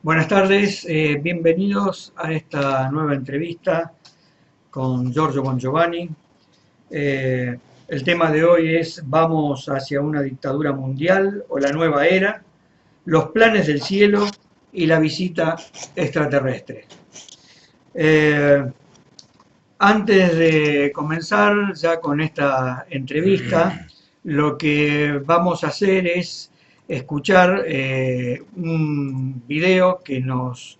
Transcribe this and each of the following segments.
Buenas tardes, bienvenidos a esta nueva entrevista con Giorgio Bongiovanni. El tema de hoy es ¿vamos hacia una dictadura mundial o la nueva era? Los planes del cielo y la visita extraterrestre. Antes de comenzar ya con esta entrevista, lo que vamos a hacer es escuchar un video que nos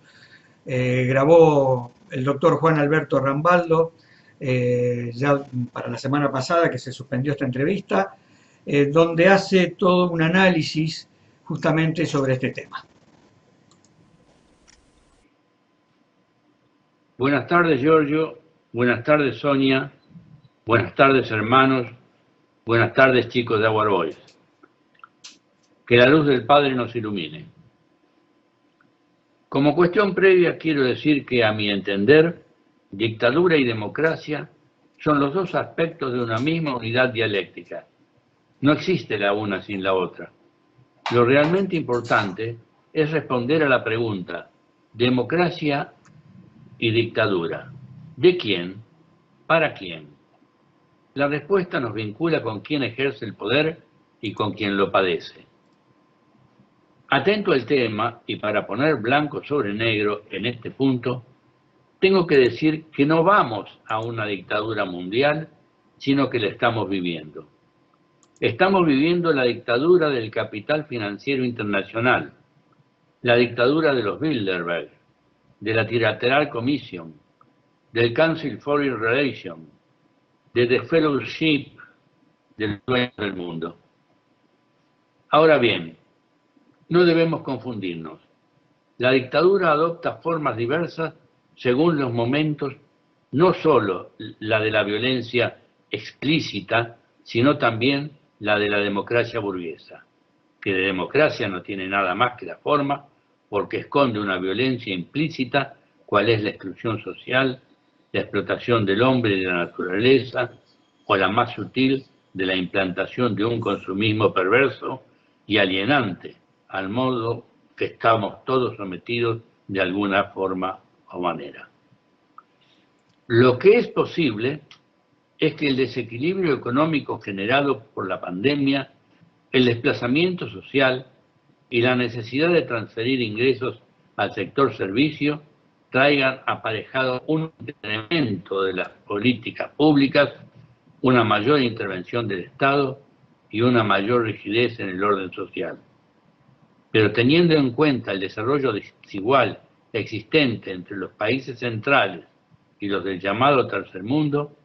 grabó el doctor Juan Alberto Rambaldo ya para la semana pasada que se suspendió esta entrevista, donde hace todo un análisis justamente sobre este tema. Buenas tardes, Giorgio. Buenas tardes, Sonia. Buenas tardes, hermanos. Buenas tardes, chicos de Our Boys. Que la luz del Padre nos ilumine. Como cuestión previa, quiero decir que, a mi entender, dictadura y democracia son los dos aspectos de una misma unidad dialéctica. No existe la una sin la otra. Lo realmente importante es responder a la pregunta: democracia y dictadura. ¿De quién? ¿Para quién? La respuesta nos vincula con quien ejerce el poder y con quien lo padece. Atento al tema, y para poner blanco sobre negro en este punto, tengo que decir que no vamos a una dictadura mundial, sino que la estamos viviendo. Estamos viviendo la dictadura del capital financiero internacional, la dictadura de los Bilderberg, de la Trilateral Commission, del Council Foreign Relations, de The Fellowship del dueño del mundo. Ahora bien, no debemos confundirnos. La dictadura adopta formas diversas según los momentos, no solo la de la violencia explícita, sino también la de la democracia burguesa, que de democracia no tiene nada más que la forma, porque esconde una violencia implícita, cual es la exclusión social, la explotación del hombre y de la naturaleza, o la más sutil, de la implantación de un consumismo perverso y alienante, al modo que estamos todos sometidos de alguna forma o manera. Lo que es posible es que el desequilibrio económico generado por la pandemia, el desplazamiento social y la necesidad de transferir ingresos al sector servicio traigan aparejado un incremento de las políticas públicas, una mayor intervención del Estado y una mayor rigidez en el orden social. Pero teniendo en cuenta el desarrollo desigual existente entre los países centrales y los del llamado tercer mundo,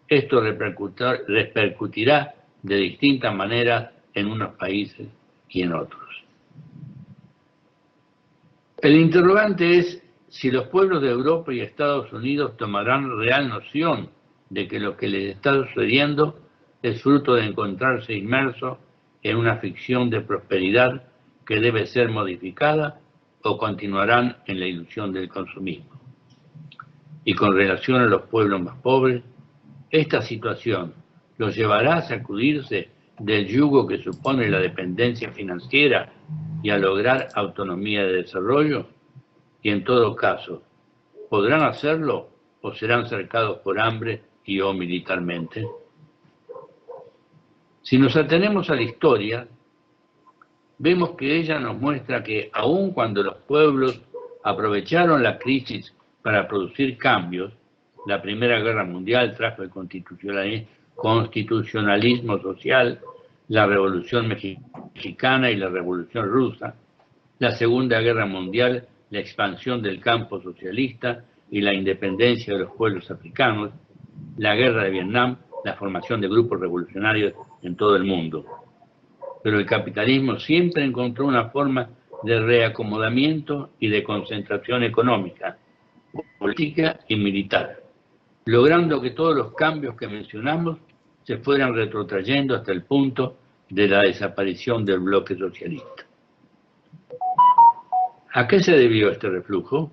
esto repercutirá de distintas maneras en unos países y en otros. El interrogante es si los pueblos de Europa y Estados Unidos tomarán real noción de que lo que les está sucediendo es fruto de encontrarse inmersos en una ficción de prosperidad que debe ser modificada, o continuarán en la ilusión del consumismo. Y con relación a los pueblos más pobres, esta situación los llevará a sacudirse del yugo que supone la dependencia financiera y a lograr autonomía de desarrollo, y en todo caso, ¿podrán hacerlo o serán cercados por hambre y o militarmente? Si nos atenemos a la historia, vemos que ella nos muestra que aun cuando los pueblos aprovecharon la crisis para producir cambios, la Primera Guerra Mundial trajo el constitucionalismo social, la Revolución Mexicana y la Revolución Rusa, la Segunda Guerra Mundial, la expansión del campo socialista y la independencia de los pueblos africanos, la Guerra de Vietnam, la formación de grupos revolucionarios en todo el mundo. Pero el capitalismo siempre encontró una forma de reacomodamiento y de concentración económica, política y militar, logrando que todos los cambios que mencionamos se fueran retrotrayendo hasta el punto de la desaparición del bloque socialista. ¿A qué se debió este reflujo?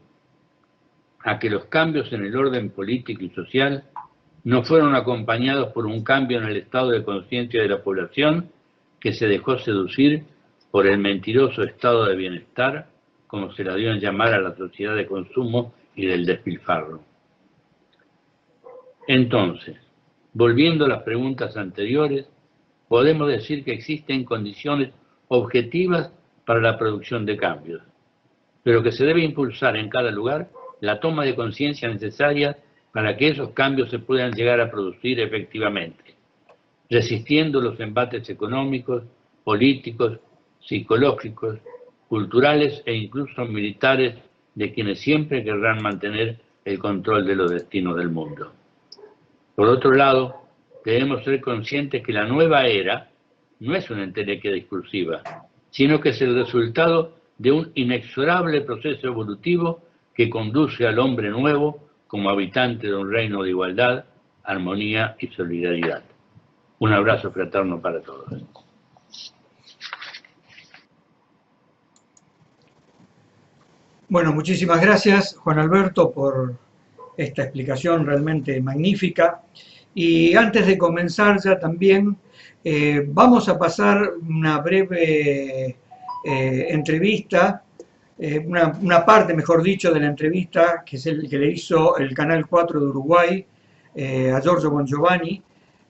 A que los cambios en el orden político y social no fueron acompañados por un cambio en el estado de conciencia de la población, que se dejó seducir por el mentiroso estado de bienestar como se la dio en llamar a la sociedad de consumo y del despilfarro. Entonces, volviendo a las preguntas anteriores, podemos decir que existen condiciones objetivas para la producción de cambios, pero que se debe impulsar en cada lugar la toma de conciencia necesaria para que esos cambios se puedan llegar a producir efectivamente, resistiendo los embates económicos, políticos, psicológicos, culturales e incluso militares de quienes siempre querrán mantener el control de los destinos del mundo. Por otro lado, debemos ser conscientes que la nueva era no es una entelequia discursiva, sino que es el resultado de un inexorable proceso evolutivo que conduce al hombre nuevo como habitante de un reino de igualdad, armonía y solidaridad. Un abrazo fraterno para todos. Bueno, muchísimas gracias, Juan Alberto, por esta explicación realmente magnífica. Y antes de comenzar ya también vamos a pasar una breve entrevista, una parte, mejor dicho, de la entrevista que es el que le hizo el Canal 4 de Uruguay a Giorgio Bongiovanni,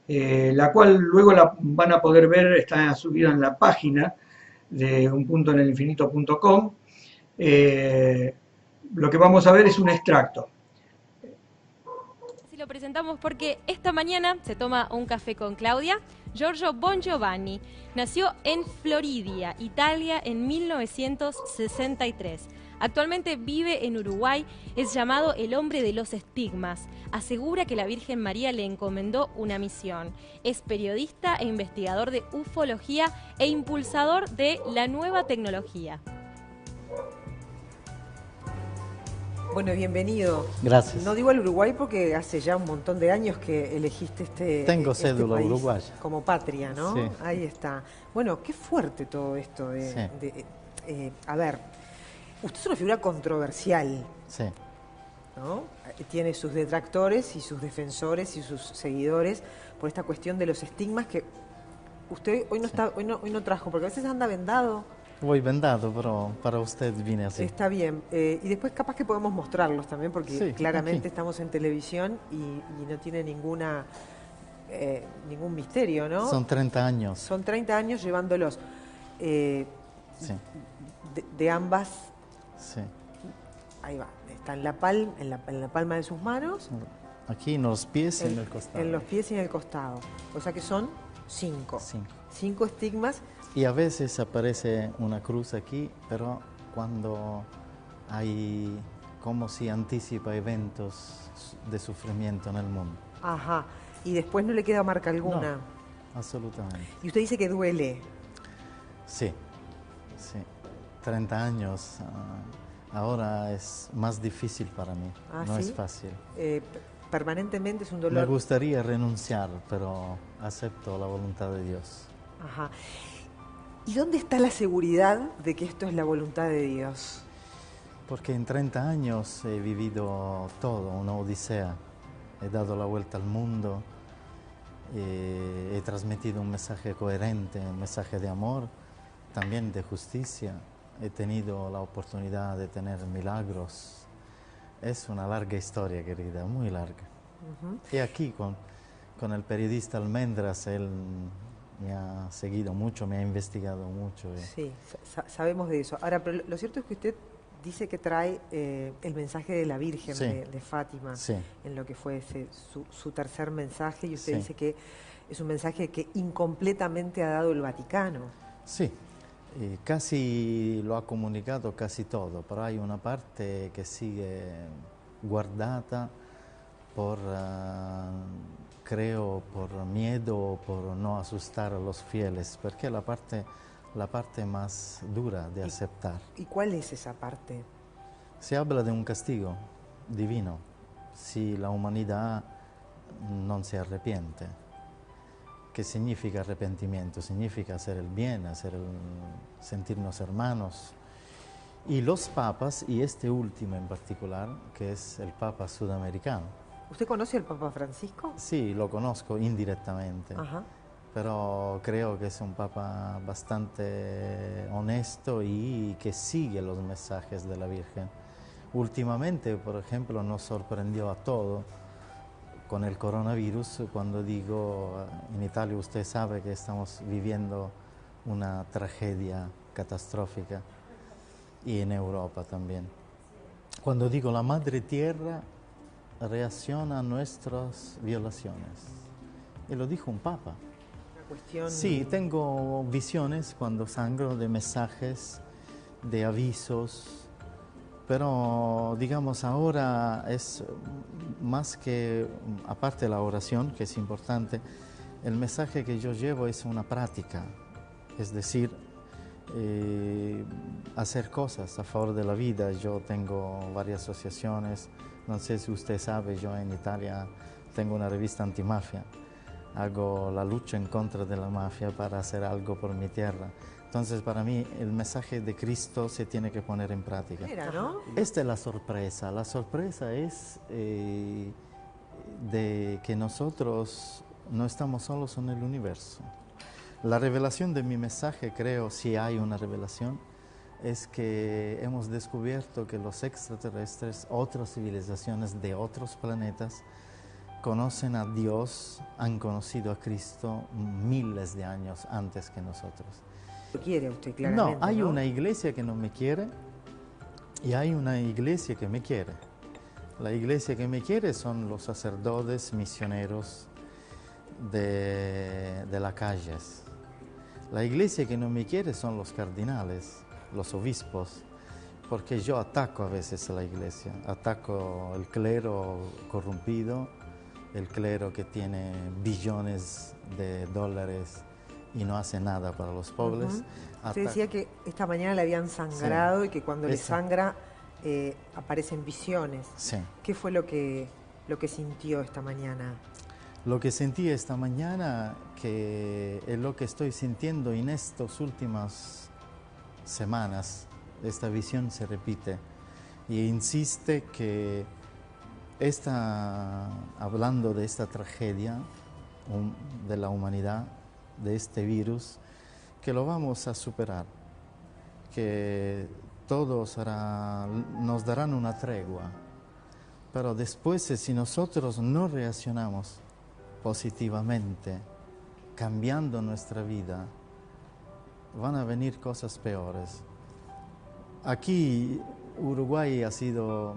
la cual luego la van a poder ver, está subida en la página de unpuntoenelinfinito.com. Lo que vamos a ver es un extracto. Lo presentamos porque esta mañana se toma un café con Claudia. Giorgio Bongiovanni nació en Floridia, Italia, en 1963. Actualmente vive en Uruguay, es llamado el hombre de los estigmas. Asegura que la Virgen María le encomendó una misión. Es periodista e investigador de ufología e impulsador de la nueva tecnología. Bueno, bienvenido. Gracias. No digo al Uruguay porque hace ya un montón de años que elegiste Tengo este cédula país uruguaya. como patria, ¿no? Sí. Ahí está. Bueno, qué fuerte todo esto a ver, usted es una figura controversial, Sí. ¿no? Tiene sus detractores y sus defensores y sus seguidores por esta cuestión de los estigmas que usted hoy no está, hoy no trajo, porque a veces anda vendado. Voy vendado, pero para usted vine así. Está bien. Y después capaz que podemos mostrarlos también, porque Sí, claramente aquí. estamos en televisión y no tiene ningún misterio, ¿no? Son 30 años. Son 30 años llevándolos Sí, de ambas. sí. Ahí va. Está en la palma de sus manos, Aquí en los pies y en el costado. en los pies y en el costado. O sea que son 5. 5. 5 estigmas. Y a veces aparece una cruz aquí, pero cuando hay como si anticipa eventos de sufrimiento en el mundo. Ajá. Y después no le queda marca alguna. No, absolutamente. Y usted dice que duele. Sí, sí. 30 años. Ahora es más difícil para mí. Ah, no ¿sí? es fácil. Permanentemente es un Me dolor. gustaría renunciar, pero acepto la voluntad de Dios. Ajá. ¿Y dónde está la seguridad de que esto es la voluntad de Dios? Porque en 30 años he vivido todo, una odisea. He dado la vuelta al mundo, he transmitido un mensaje coherente, un mensaje de amor, también de justicia. He tenido la oportunidad de tener milagros. Es una larga historia, querida, muy larga. Y aquí con el periodista Almendras, él me ha seguido mucho, me ha investigado mucho. Sí, sabemos de eso. Ahora, pero lo cierto es que usted dice que trae el mensaje de la Virgen Sí. de Fátima, Sí. en lo que fue su tercer mensaje, y usted Sí. dice que es un mensaje que incompletamente ha dado el Vaticano. Sí, casi lo ha comunicato casi todo, pero hay una parte que sigue guardata por, creo, por miedo, por no asustar a los fieles, porque la parte más dura de aceptar. ¿Y cuál es esa parte? Se habla de un castigo divino si la humanidad no se arrepiente. ¿Qué significa arrepentimiento? Significa hacer el bien, sentirnos hermanos. Y los papas, y este último en particular, que es el Papa sudamericano. ¿Usted conoce al Papa Francisco? Sí, lo conozco indirectamente. Ajá. pero creo que es un papa bastante honesto y que sigue los mensajes de la Virgen. Últimamente, por ejemplo, nos sorprendió a todos con el coronavirus cuando digo, en Italia usted sabe que estamos viviendo una tragedia catastrófica y en Europa también. Cuando digo la Madre Tierra reacciona a nuestras violaciones. Y lo dijo un papa. Una cuestión... Sí, tengo visiones cuando sangro de mensajes, de avisos, pero digamos ahora es más que, aparte de la oración, que es importante, el mensaje que yo llevo es una práctica, es decir, hacer cosas a favor de la vida. Yo tengo varias asociaciones, no sé si usted sabe, yo en Italia tengo una revista antimafia, hago la lucha en contra de la mafia para hacer algo por mi tierra. Entonces para mí el mensaje de Cristo se tiene que poner en práctica. Mira, ¿no? Esta es la sorpresa es de que nosotros no estamos solos en el universo. La revelación de mi mensaje, creo, si hay una revelación, es que hemos descubierto que los extraterrestres, otras civilizaciones de otros planetas, conocen a Dios, han conocido a Cristo miles de años antes que nosotros. Lo quiere usted, claramente, No, hay una iglesia que no me quiere y hay una iglesia que me quiere. La iglesia que me quiere son los sacerdotes misioneros de las calles. La iglesia que no me quiere son los cardinales, los obispos, porque yo ataco a veces a la iglesia, ataco el clero corrompido, el clero que tiene billones de dólares y no hace nada para los pobres. Usted decía que esta mañana le habían sangrado, Sí, y que cuando le sangra aparecen visiones. Sí. ¿Qué fue lo que sintió esta mañana? Lo que sentí esta mañana, que es lo que estoy sintiendo en estas últimas semanas, esta visión se repite y insiste que hablando de esta tragedia de la humanidad, de este virus, que lo vamos a superar, que todos nos darán una tregua, pero después si nosotros no reaccionamos positivamente, cambiando nuestra vida, van a venir cosas peores. Aquí Uruguay ha sido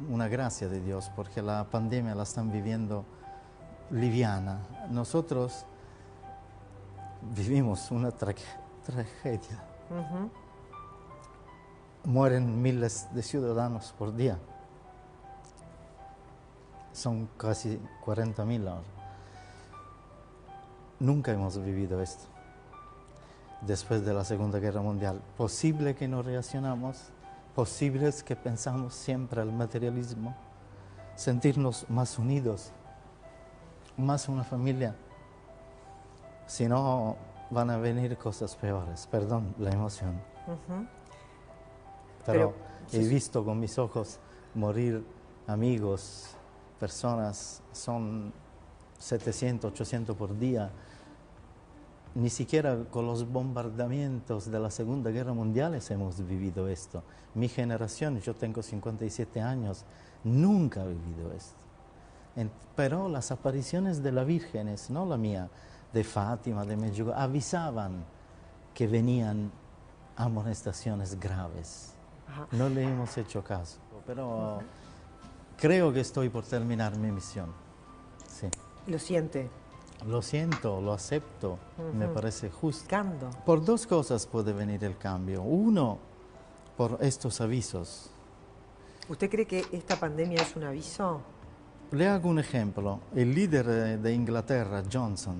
una gracia de Dios porque la pandemia la están viviendo liviana. Nosotros vivimos una tragedia. Mueren miles de ciudadanos por día. Son casi 40.000 ahora. Nunca hemos vivido esto. Después de la Segunda Guerra Mundial, posible que no reaccionamos, posible es que pensamos siempre al materialismo, sentirnos más unidos, más una familia. Si no, van a venir cosas peores. Perdón la emoción. Pero he visto con mis ojos morir amigos, personas, son 700, 800 por día. Ni siquiera con los bombardeamientos de la Segunda Guerra Mundial hemos vivido esto. Mi generación, yo tengo 57 años, nunca ha vivido esto. Pero las apariciones de las vírgenes, no la mía, de Fátima, de Medjugorje, avisaban que venían amonestaciones graves. No le hemos hecho caso, pero creo que estoy por terminar mi misión. Sí. ¿Lo siente? Lo siento, lo acepto, me parece justo. Buscando. Por dos cosas puede venir el cambio. Uno, por estos avisos. ¿Usted cree que esta pandemia es un aviso? Le hago un ejemplo. El líder de Inglaterra, Johnson,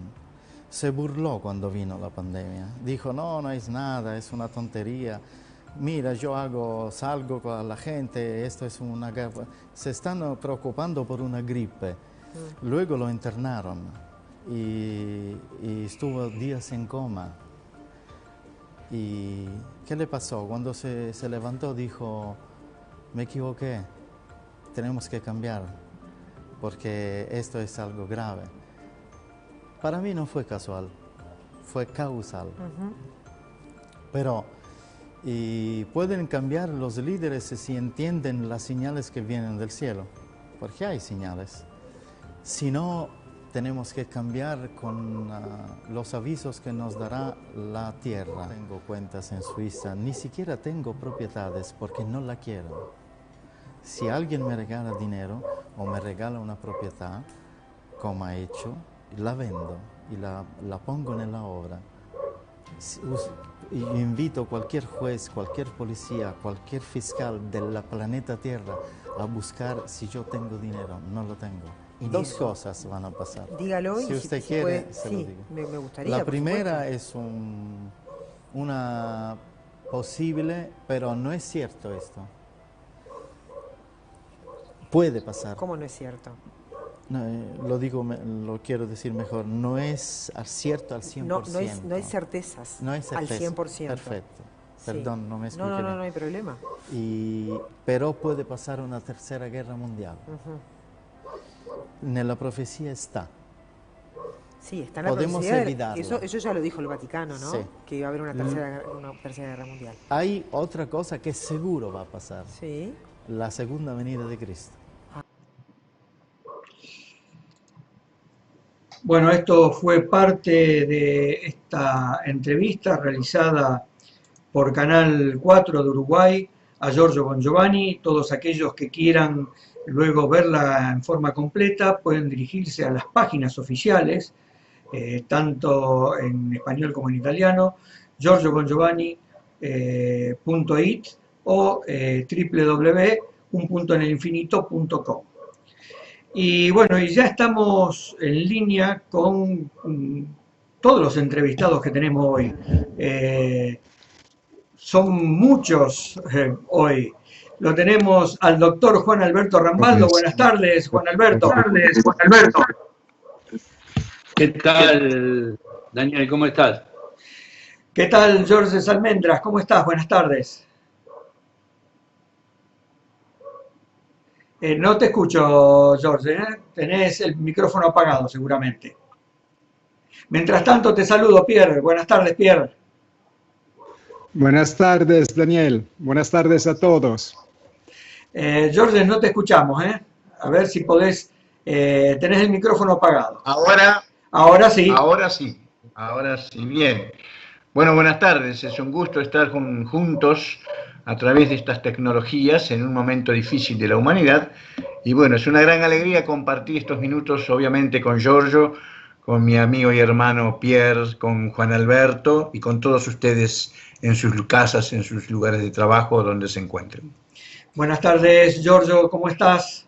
se burló cuando vino la pandemia. Dijo, no es nada, es una tontería. Mira, salgo con la gente, esto es una guerra. Se están preocupando por una gripe. Luego lo internaron y estuvo días en coma. ¿Y qué le pasó? Cuando se levantó dijo, me equivoqué, tenemos que cambiar porque esto es algo grave. Para mí no fue casual, fue causal. Pero y pueden cambiar los líderes si entienden las señales que vienen del cielo, porque hay señales. Si no, tenemos que cambiar con los avisos que nos dará la tierra. Tengo cuentas en Suiza, ni siquiera tengo propiedades porque no la quiero. Si alguien me regala dinero o me regala una propiedad, como ha hecho, la vendo y la pongo en la obra. Y invito a cualquier juez, cualquier policía, cualquier fiscal del planeta Tierra a buscar si yo tengo dinero. No lo tengo. Y dos cosas van a pasar. Dígalo si y usted si quiere, puede, se sí, lo digo. Me gustaría. La primera es una posible, pero no es cierto esto. Puede pasar. ¿Cómo no es cierto? No, lo quiero decir mejor, no es cierto al 100%. No hay certezas, no hay certeza al 100%. Perfecto. Sí. Perdón, no me expliqué bien. No hay problema. Pero puede pasar una tercera guerra mundial. En la profecía está. Sí, está en la Podemos profecía. evitarlo. Eso ya lo dijo el Vaticano, ¿no? Sí. Que iba a haber una tercera guerra mundial. Hay otra cosa que seguro va a pasar. Sí. La segunda venida de Cristo. Bueno, esto fue parte de esta entrevista realizada por Canal 4 de Uruguay a Giorgio Bongiovanni. Todos aquellos que quieran luego verla en forma completa pueden dirigirse a las páginas oficiales, tanto en español como en italiano, giorgiobongiovanni.it o www.unpuntoenelinfinito.com. Y bueno, y ya estamos en línea con todos los entrevistados que tenemos hoy. Son muchos hoy. Lo tenemos al doctor Juan Alberto Rambaldo. Buenas tardes, Juan Alberto. ¿Qué tal, Daniel? ¿Cómo estás? ¿Qué tal, Jorge Almendras? ¿Cómo estás? Buenas tardes. No te escucho, Jorge, ¿eh? Tenés el micrófono apagado seguramente. Mientras tanto te saludo, Pierre. Buenas tardes, Pierre. Buenas tardes, Daniel. Buenas tardes a todos. Jorge, no te escuchamos, ¿eh? A ver si podés... tenés el micrófono apagado. Ahora sí. Ahora sí, bien. Bueno, buenas tardes. Es un gusto estar juntos a través de estas tecnologías en un momento difícil de la humanidad. Y bueno, es una gran alegría compartir estos minutos, obviamente, con Giorgio, con mi amigo y hermano Pierre, con Juan Alberto y con todos ustedes en sus casas, en sus lugares de trabajo, donde se encuentren. Buenas tardes, Giorgio, ¿cómo estás?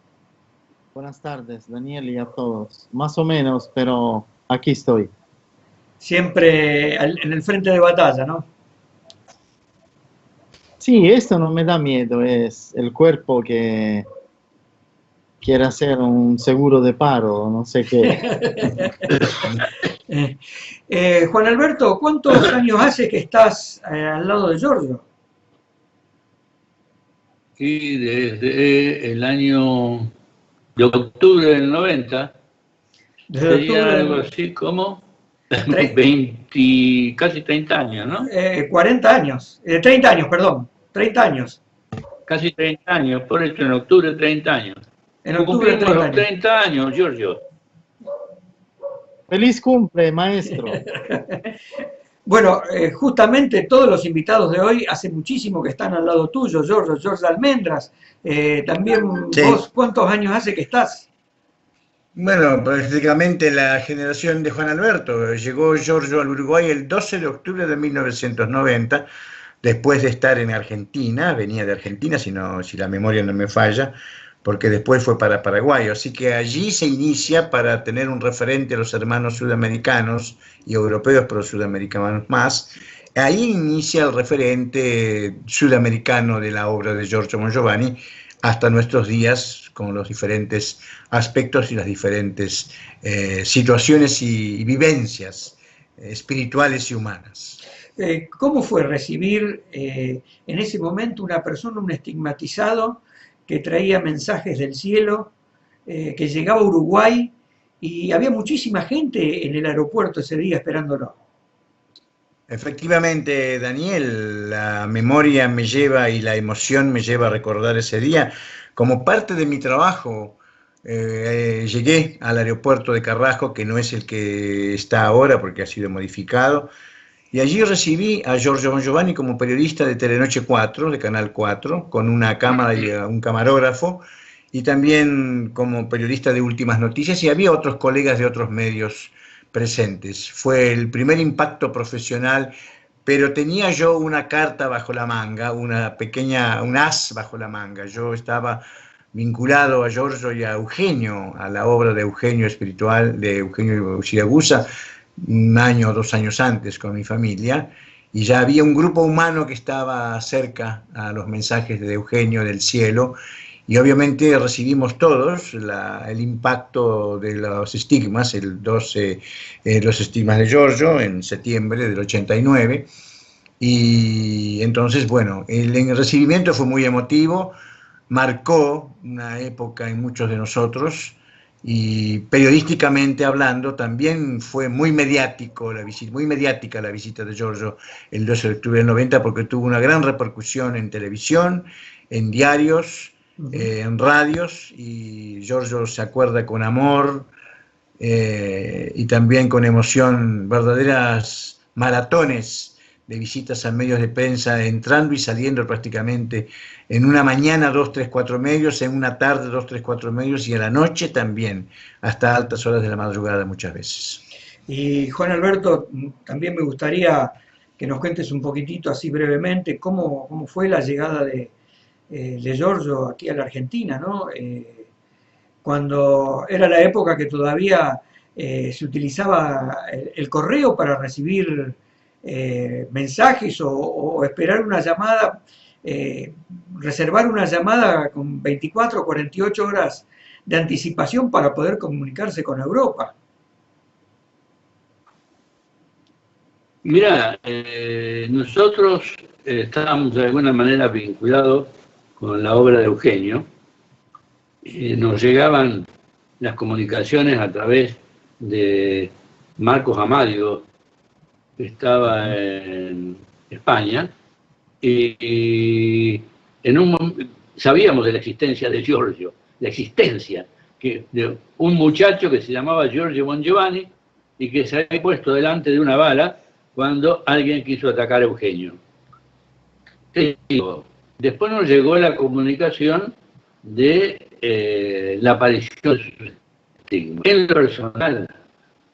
Buenas tardes, Daniel, y a todos. Más o menos, pero aquí estoy. Siempre en el frente de batalla, ¿no? Sí, esto no me da miedo, es el cuerpo que quiere hacer un seguro de paro, no sé qué. Juan Alberto, ¿cuántos años hace que estás al lado de Giorgio? Y desde el año de octubre del 90, sería algo así como 20, casi 30 años, ¿no? 40 años, 30 años, perdón, 30 años. Casi 30 años, por eso en octubre 30 años. En octubre 30 años. 30 años, Giorgio. ¡Feliz cumple, maestro! Bueno, justamente todos los invitados de hoy hace muchísimo que están al lado tuyo, Jorge Almendras. También sí. ¿Vos cuántos años hace que estás? Bueno, prácticamente la generación de Juan Alberto. Llegó Giorgio al Uruguay el 12 de octubre de 1990, después de estar en Argentina, venía de Argentina, si la memoria no me falla, porque después fue para Paraguay. Así que allí se inicia para tener un referente a los hermanos sudamericanos y europeos, pero sudamericanos más. Ahí inicia el referente sudamericano de la obra de Giorgio Bongiovanni hasta nuestros días, con los diferentes aspectos y las diferentes situaciones y vivencias espirituales y humanas. ¿Cómo fue recibir en ese momento una persona, un estigmatizado, que traía mensajes del cielo, que llegaba a Uruguay y había muchísima gente en el aeropuerto ese día esperándolo. Efectivamente, Daniel, la memoria me lleva y la emoción me lleva a recordar ese día. Como parte de mi trabajo, llegué al aeropuerto de Carrasco, que no es el que está ahora porque ha sido modificado, y allí recibí a Giorgio Bongiovanni como periodista de Telenoche 4, de Canal 4, con una cámara y un camarógrafo, y también como periodista de Últimas Noticias, y había otros colegas de otros medios presentes. Fue el primer impacto profesional, pero tenía yo una carta bajo la manga, un as bajo la manga. Yo estaba vinculado a Giorgio y a Eugenio, a la obra de Eugenio espiritual, de Eugenio Siragusa, un año o 2 años antes con mi familia, y ya había un grupo humano que estaba cerca a los mensajes de Eugenio del cielo, y obviamente recibimos todos el impacto de los estigmas, los estigmas de Giorgio en septiembre del 89, y entonces, bueno, el recibimiento fue muy emotivo, marcó una época en muchos de nosotros, y periodísticamente hablando también fue muy mediática la visita de Giorgio el 12 de octubre del 90, porque tuvo una gran repercusión en televisión, en diarios, en radios, y Giorgio se acuerda con amor y también con emoción, verdaderas maratones de visitas a medios de prensa, entrando y saliendo prácticamente en una mañana 2, 3, 4 medios, en una tarde 2, 3, 4 medios, y en la noche también, hasta altas horas de la madrugada muchas veces. Y Juan Alberto, también me gustaría que nos cuentes un poquitito, así brevemente, cómo fue la llegada de Giorgio aquí a la Argentina, ¿no? Cuando era la época que todavía se utilizaba el correo para recibir mensajes o esperar una llamada, reservar una llamada con 24 o 48 horas de anticipación para poder comunicarse con Europa. Mira, nosotros estábamos de alguna manera vinculados con la obra de Eugenio. Nos llegaban las comunicaciones a través de Marcos Amadio, que estaba en España, y sabíamos de la existencia de Giorgio, de un muchacho que se llamaba Giorgio Bongiovanni y que se había puesto delante de una bala cuando alguien quiso atacar a Eugenio. Después nos llegó la comunicación de la aparición de sus estigmas. En lo personal,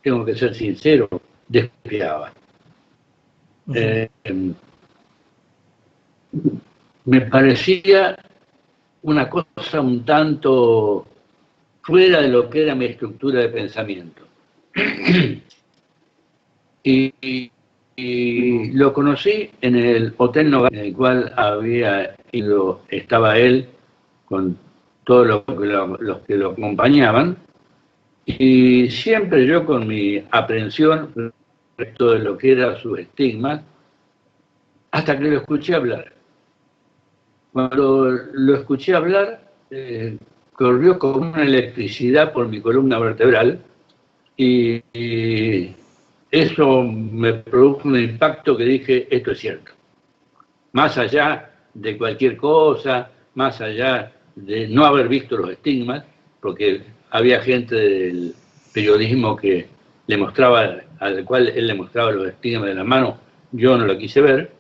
tengo que ser sincero, desconfiaba. Me parecía una cosa un tanto fuera de lo que era mi estructura de pensamiento. y lo conocí en el Hotel Nogal, en el cual había ido, estaba él con todos los que lo acompañaban, y siempre yo con mi aprensión respecto de lo que era su estigma, hasta que lo escuché hablar. Cuando lo escuché hablar, corrió como una electricidad por mi columna vertebral, y eso me produjo un impacto que dije, esto es cierto. Más allá de cualquier cosa, más allá de no haber visto los estigmas, porque había gente del periodismo que le mostraba, al cual él le mostraba los estigmas de la mano, yo no lo quise ver,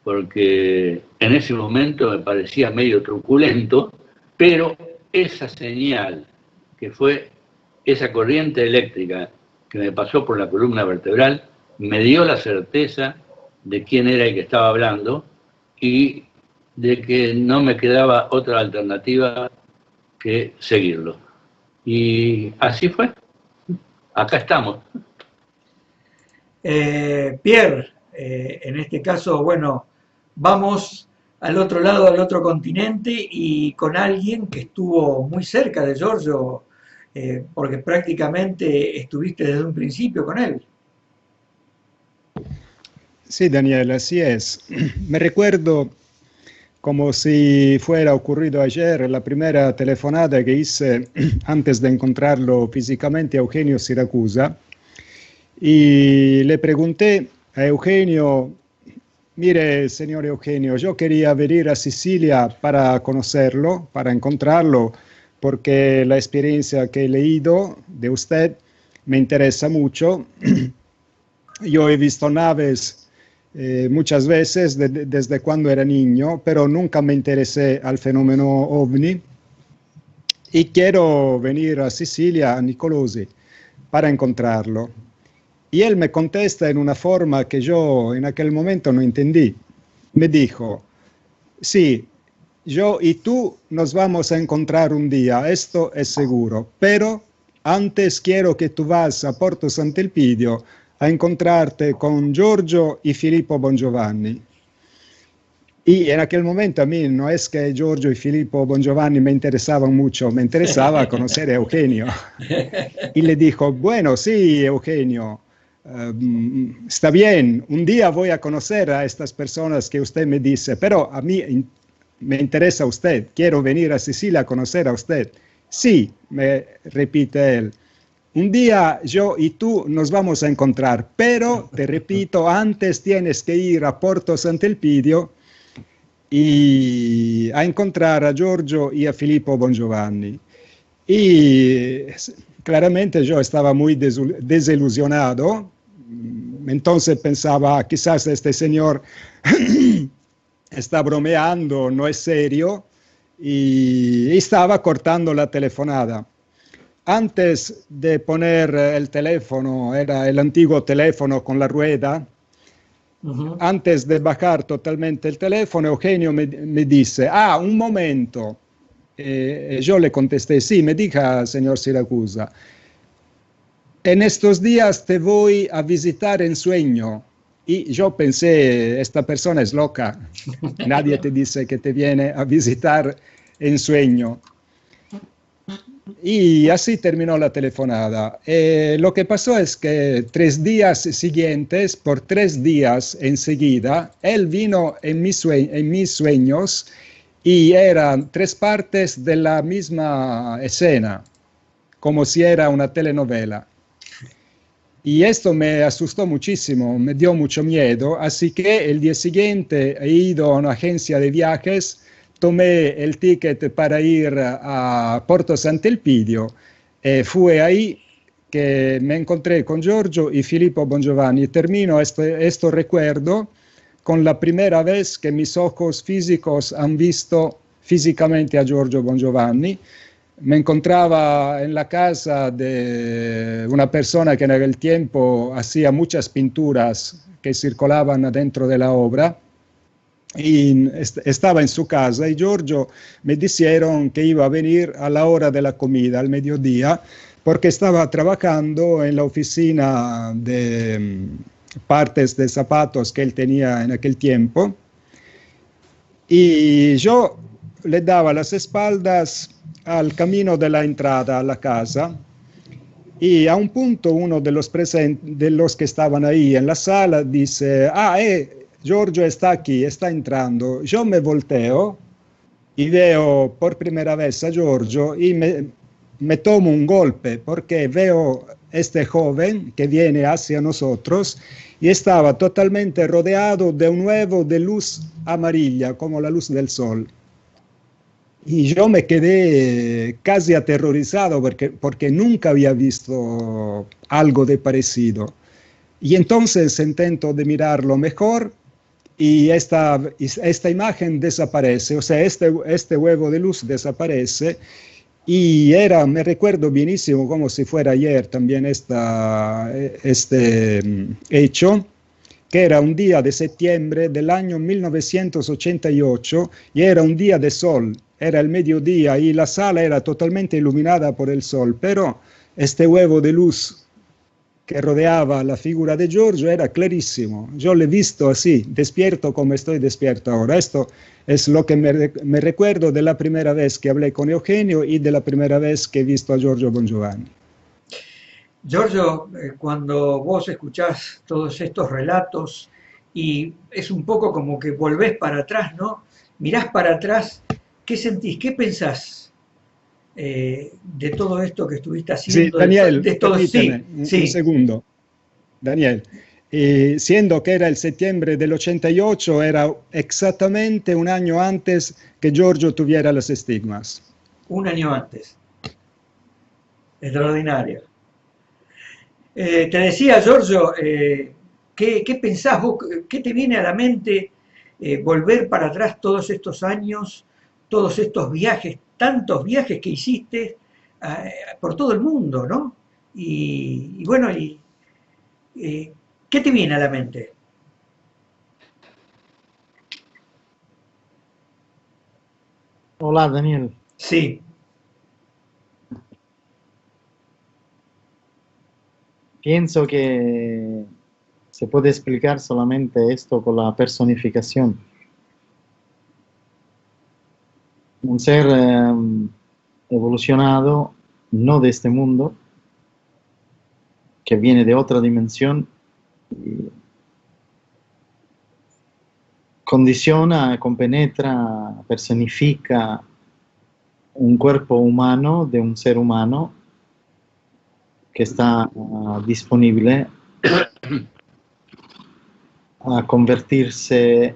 porque en ese momento me parecía medio truculento, pero esa señal, que fue esa corriente eléctrica que me pasó por la columna vertebral, me dio la certeza de quién era el que estaba hablando y de que no me quedaba otra alternativa que seguirlo. Y así fue. Acá estamos. Pierre, en este caso, bueno, vamos al otro lado, al otro continente, y con alguien que estuvo muy cerca de Giorgio, porque prácticamente estuviste desde un principio con él. Sí, Daniel, así es. Me recuerdo como si fuera ocurrido ayer, la primera telefonata que hice antes de encontrarlo físicamente a Eugenio Siracusa, y le pregunté a Eugenio: mire, señor Eugenio, yo quería venir a Sicilia para conocerlo, para encontrarlo, porque la experiencia que he leído de usted me interesa mucho. Yo he visto naves muchas veces desde cuando era niño, pero nunca me interesé al fenómeno ovni, y quiero venir a Sicilia, a Nicolosi, para encontrarlo. Y él me contesta en una forma que yo en aquel momento no entendí. Me dijo: sí, yo y tú nos vamos a encontrar un día, esto es seguro, pero antes quiero que tú vas a Porto Sant'Elpidio a encontrarte con Giorgio y Filippo Bongiovanni. Y en aquel momento a mí no es que Giorgio y Filippo Bongiovanni me interesaban mucho, me interesaba conocer a Eugenio. Y le dijo: bueno, sí, Eugenio, está bien, un día voy a conocer a estas personas que usted me dice, pero a mí me interesa usted, quiero venir a Sicilia a conocer a usted. Sí, me repite él, un día yo y tú nos vamos a encontrar, pero te repito, antes tienes que ir a Porto Sant'Elpidio y a encontrar a Giorgio y a Filippo Bongiovanni. Y claramente yo estaba muy desilusionado. Entonces pensaba: quizás este señor está bromeando, no es serio, y estaba cortando la telefonada. Antes de poner el teléfono, era el antiguo teléfono con la rueda, antes de bajar totalmente el teléfono, Eugenio me dice: ah, un momento. Yo le contesté: sí, me diga, señor Siracusa, en estos días te voy a visitar en sueño. Y yo pensé: esta persona es loca, nadie te dice que te viene a visitar en sueño. Y así terminó la telefonada. Lo que pasó es que 3 días siguientes, por 3 días enseguida, él vino en mis sueños, y eran 3 partes de la misma escena, como si era una telenovela. Y esto me asustó muchísimo, me dio mucho miedo, así que el día siguiente he ido a una agencia de viajes, tomé el ticket para ir a Porto Sant'Elpidio, fue ahí que me encontré con Giorgio y Filippo Bongiovanni. Termino este recuerdo con la primera vez que mis ojos físicos han visto físicamente a Giorgio Bongiovanni. Me encontraba en la casa de una persona que en aquel tiempo hacía muchas pinturas que circulaban dentro de la obra, y estaba en su casa, y Giorgio me dijeron que iba a venir a la hora de la comida, al mediodía, porque estaba trabajando en la oficina de partes de zapatos que él tenía en aquel tiempo, y yo le daba las espaldas al camino de la entrada a la casa, y a un punto uno de los que estaban ahí en la sala dice: ah, Giorgio está aquí, está entrando. Yo me volteo y veo por primera vez a Giorgio, y me tomo un golpe porque veo este joven que viene hacia nosotros y estaba totalmente rodeado de un huevo de luz amarilla, como la luz del sol. Y yo me quedé casi aterrorizado porque nunca había visto algo de parecido. Y entonces intento de mirarlo mejor, y esta imagen desaparece, o sea, este huevo de luz desaparece, y me recuerdo bienísimo, como si fuera ayer también este hecho, que era un día de septiembre del año 1988, y era un día de sol, era el mediodía, y la sala era totalmente iluminada por el sol, pero este huevo de luz que rodeaba la figura de Giorgio era clarísimo. Yo lo he visto así, despierto como estoy despierto ahora. Esto es lo que me recuerdo de la primera vez que hablé con Eugenio y de la primera vez que he visto a Giorgio Bongiovanni. Giorgio, cuando vos escuchás todos estos relatos, y es un poco como que volvés para atrás, ¿no? mirás para atrás, ¿qué sentís? ¿Qué pensás de todo esto que estuviste Sí, haciendo? Daniel, De todo, permíteme sí, un sí. segundo. Daniel, siendo que era el septiembre del 88, era exactamente un año antes que Giorgio tuviera los estigmas. Un año antes. Extraordinario. Te decía, Giorgio, ¿qué pensás vos? ¿Qué te viene a la mente volver para atrás todos estos años, todos estos viajes, tantos viajes que hiciste por todo el mundo, ¿no? Y bueno, ¿qué te viene a la mente? Hola, Daniel. Sí, Pienso que se puede explicar solamente esto con la personificación. Un ser evolucionado, no de este mundo, que viene de otra dimensión, y condiciona, compenetra, personifica un cuerpo humano de un ser humano que está disponible a convertirse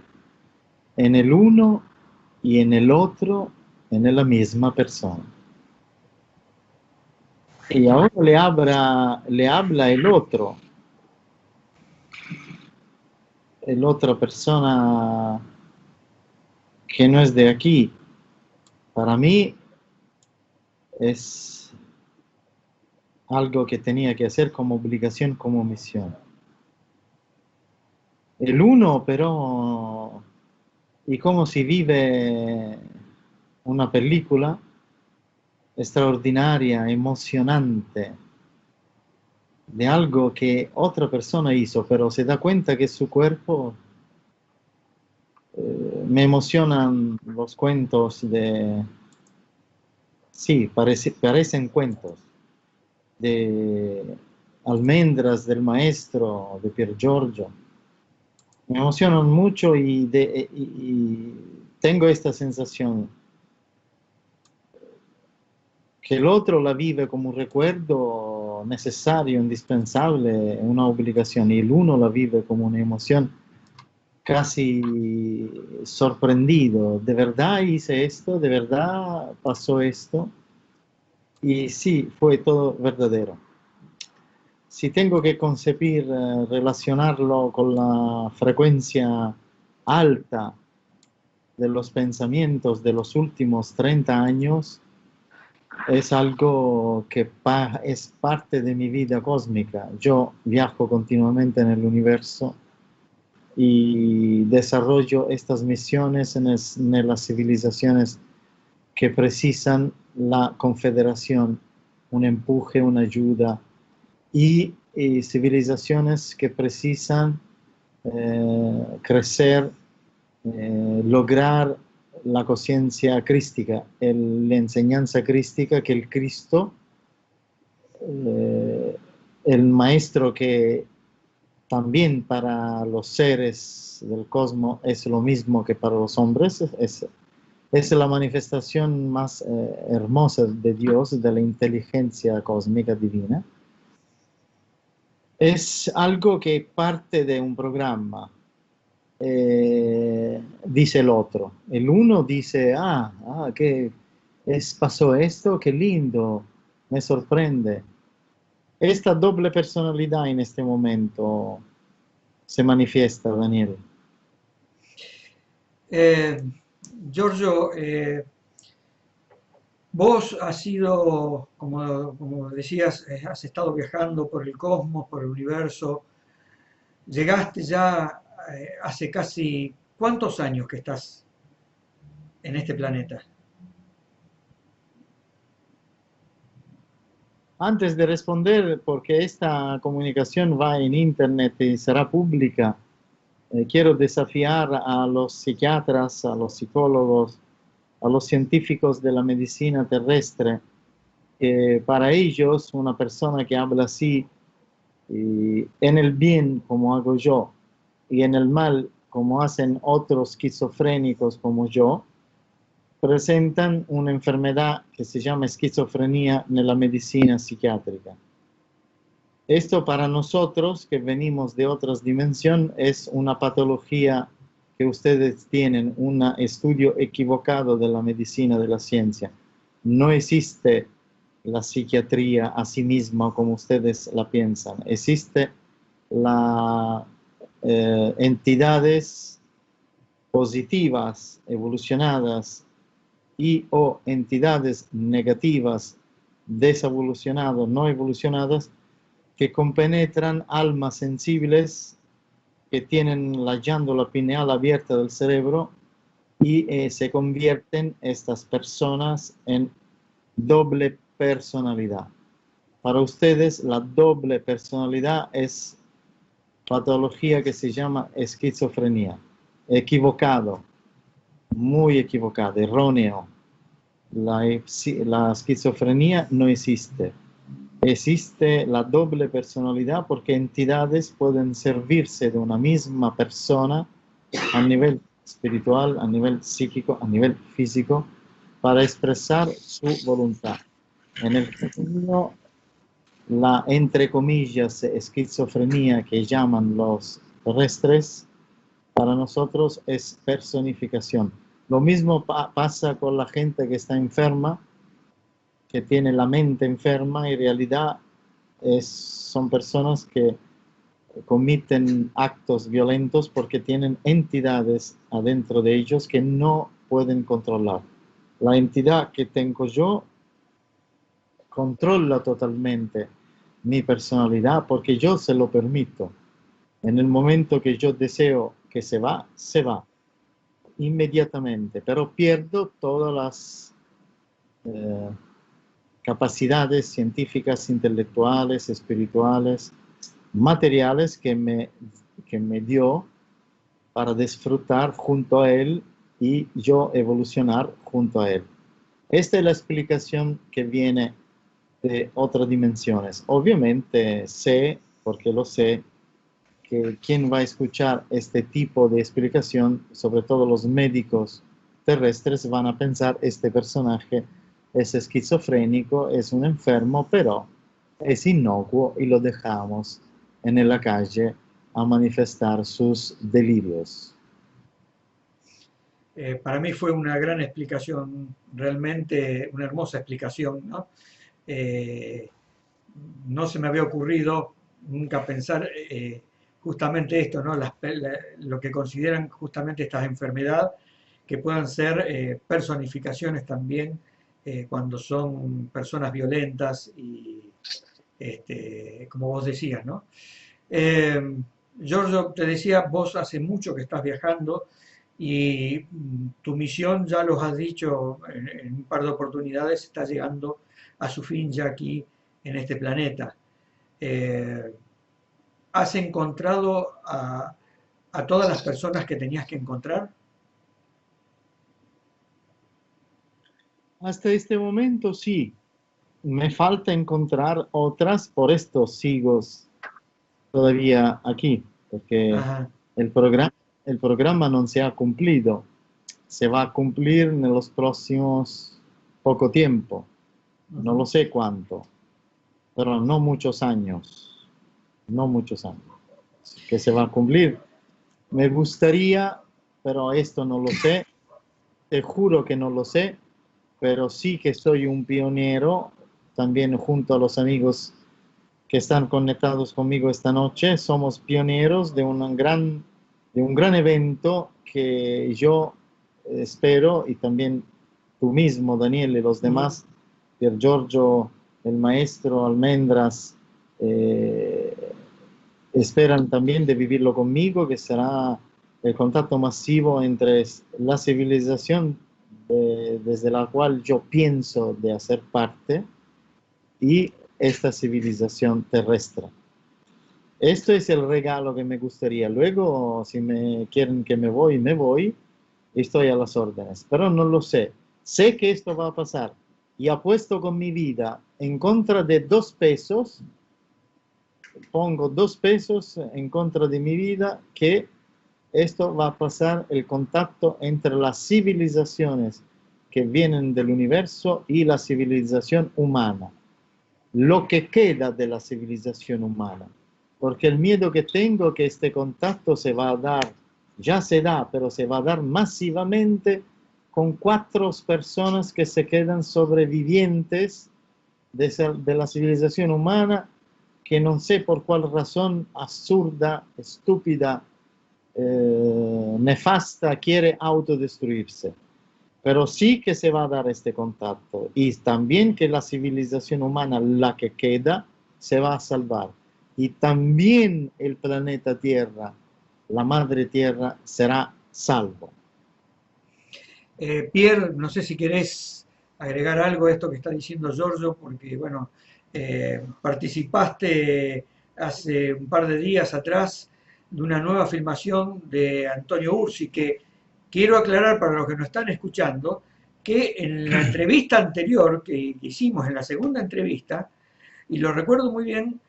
en el uno y en el otro, en la misma persona. Y ahora le habla el otra persona que no es de aquí. Para mí es algo que tenía que hacer como obligación, como misión. El uno, pero, y como si vive una película extraordinaria, emocionante, de algo que otra persona hizo, pero se da cuenta que su cuerpo. Me emocionan los cuentos de. Sí, parecen cuentos de Almendras del Maestro, de Pier Giorgio. Me emocionan mucho y tengo esta sensación que el otro la vive como un recuerdo necesario, indispensable, una obligación, y el uno la vive como una emoción casi sorprendido. ¿De verdad hice esto? ¿De verdad pasó esto? Y sí, fue todo verdadero. Si tengo que concebir, relacionarlo con la frecuencia alta de los pensamientos de los últimos 30 años, es algo que es parte de mi vida cósmica. Yo viajo continuamente en el universo y desarrollo estas misiones en las civilizaciones que precisan la confederación, un empuje, una ayuda, y civilizaciones que precisan crecer, lograr la conciencia crística, la enseñanza crística que el Cristo, el maestro que también para los seres del cosmos es lo mismo que para los hombres, es la manifestación más hermosa de Dios, de la inteligencia cósmica divina. Es algo que parte de un programa, dice el otro. El uno dice, pasó esto, qué lindo, me sorprende. Esta doble personalidad en este momento se manifiesta, Daniel. Giorgio, vos has sido, como decías, has estado viajando por el cosmos, por el universo. Llegaste ya hace casi, ¿cuántos años que estás en este planeta? Antes de responder, porque esta comunicación va en internet y será pública, quiero desafiar a los psiquiatras, a los psicólogos, a los científicos de la medicina terrestre, que para ellos una persona que habla así, en el bien como hago yo, y en el mal como hacen otros esquizofrénicos como yo, presentan una enfermedad que se llama esquizofrenia en la medicina psiquiátrica. Esto para nosotros que venimos de otras dimensiones es una patología que ustedes tienen, un estudio equivocado de la medicina, de la ciencia. No existe la psiquiatría a sí misma como ustedes la piensan. Existe las entidades positivas, evolucionadas, y o entidades negativas, desevolucionadas, no evolucionadas, que compenetran almas sensibles que tienen la glándula pineal abierta del cerebro y se convierten estas personas en doble personalidad. Para ustedes la doble personalidad es patología que se llama esquizofrenia. Equivocado, muy equivocado, erróneo. La esquizofrenia no existe. Existe la doble personalidad porque entidades pueden servirse de una misma persona a nivel espiritual, a nivel psíquico, a nivel físico, para expresar su voluntad. En el femenino, la, entre comillas, esquizofrenia que llaman los terrestres, para nosotros es personificación. Lo mismo pasa con la gente que está enferma, que tiene la mente enferma, en realidad son personas que cometen actos violentos porque tienen entidades adentro de ellos que no pueden controlar. La entidad que tengo yo controla totalmente mi personalidad porque yo se lo permito. En el momento que yo deseo que se va inmediatamente, pero pierdo todas las capacidades científicas, intelectuales, espirituales, materiales que me dio para disfrutar junto a él y yo evolucionar junto a él. Esta es la explicación que viene de otras dimensiones. Obviamente sé, porque lo sé, que quien va a escuchar este tipo de explicación, sobre todo los médicos terrestres, van a pensar este personaje es esquizofrénico, es un enfermo, pero es inocuo y lo dejamos en la calle a manifestar sus delirios. Para mí fue una gran explicación, realmente una hermosa explicación, ¿no? No se me había ocurrido nunca pensar justamente esto, ¿no? Lo que consideran justamente estas enfermedades, que puedan ser personificaciones también cuando son personas violentas y, como vos decías, ¿no? Giorgio, te decía, vos hace mucho que estás viajando y tu misión, ya los has dicho en un par de oportunidades, está llegando a su fin ya aquí en este planeta. ¿Has encontrado a todas las personas que tenías que encontrar? Hasta este momento sí. Me falta encontrar otras, por esto sigo todavía aquí, porque el programa no se ha cumplido. Se va a cumplir en los próximos poco tiempo. No lo sé cuánto, pero no muchos años. No muchos años. Que se va a cumplir. Me gustaría, pero esto no lo sé. Te juro que no lo sé, pero sí que soy un pionero, también junto a los amigos que están conectados conmigo esta noche. Somos pioneros de un gran evento que yo espero, y también tú mismo, Daniel, y los demás, Pier Giorgio, el maestro, Almendras, esperan también de vivirlo conmigo, que será el contacto masivo entre la civilización desde la cual yo pienso de hacer parte y esta civilización terrestre. Esto es el regalo que me gustaría. Luego, si me quieren que me voy, estoy a las órdenes. Pero no lo sé. Sé que esto va a pasar. Y apuesto con mi vida en contra de 2 pesos. Pongo 2 pesos en contra de mi vida que esto va a pasar el contacto entre las civilizaciones que vienen del universo y la civilización humana. Lo que queda de la civilización humana. Porque el miedo que tengo es que este contacto se va a dar, ya se da, pero se va a dar masivamente con 4 personas que se quedan sobrevivientes de la civilización humana, que no sé por cuál razón absurda, estúpida, nefasta, quiere autodestruirse. Pero sí que se va a dar este contacto y también que la civilización humana, la que queda, se va a salvar. Y también el planeta Tierra, la Madre Tierra, será salvo. Pierre, no sé si querés agregar algo a esto que está diciendo Giorgio, porque bueno, participaste hace un par de días atrás de una nueva filmación de Antonio Ursi, que quiero aclarar para los que nos están escuchando, que en la entrevista anterior que hicimos, en la segunda entrevista, y lo recuerdo muy bien,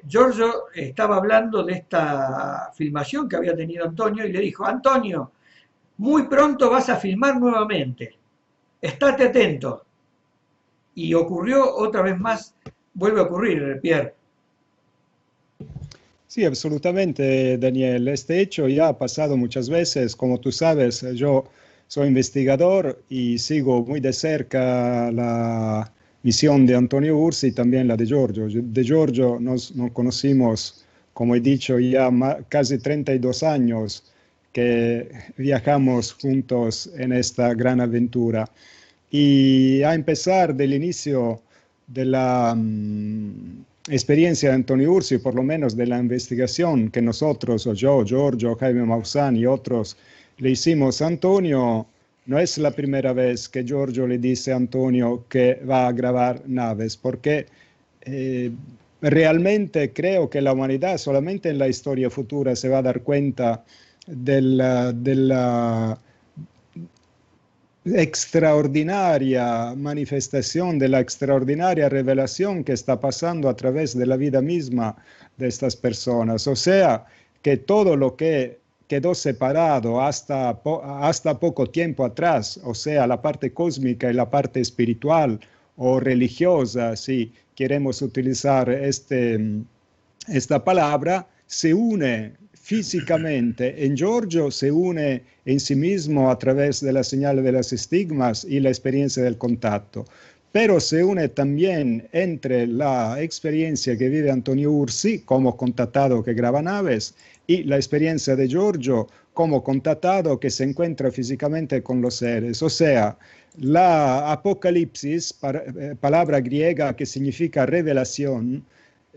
Giorgio estaba hablando de esta filmación que había tenido Antonio y le dijo: Antonio, muy pronto vas a filmar nuevamente, estate atento. Y ocurrió otra vez más, vuelve a ocurrir, Pierre. Sí, absolutamente, Daniel. Este hecho ya ha pasado muchas veces. Como tú sabes, yo soy investigador y sigo muy de cerca la misión de Antonio Ursi y también la de Giorgio. De Giorgio nos conocimos, como he dicho, ya casi 32 años que viajamos juntos en esta gran aventura. Y a empezar del inicio de la experiencia de Antonio Ursi, por lo menos de la investigación que nosotros, o yo, Giorgio, Jaime Maussan y otros, le hicimos a Antonio, no es la primera vez que Giorgio le dice a Antonio que va a grabar naves, porque realmente creo que la humanidad solamente en la historia futura se va a dar cuenta de la extraordinaria manifestación, de la extraordinaria revelación que está pasando a través de la vida misma de estas personas. O sea, que todo lo que quedó separado hasta poco tiempo atrás, o sea, la parte cósmica y la parte espiritual o religiosa, si queremos utilizar esta palabra, se une físicamente en Giorgio, se une en sí mismo a través de la señal de las estigmas y la experiencia del contacto, pero se une también entre la experiencia que vive Antonio Ursi como contactado que graba naves y la experiencia de Giorgio como contactado que se encuentra físicamente con los seres. O sea, la apocalipsis, palabra griega que significa revelación,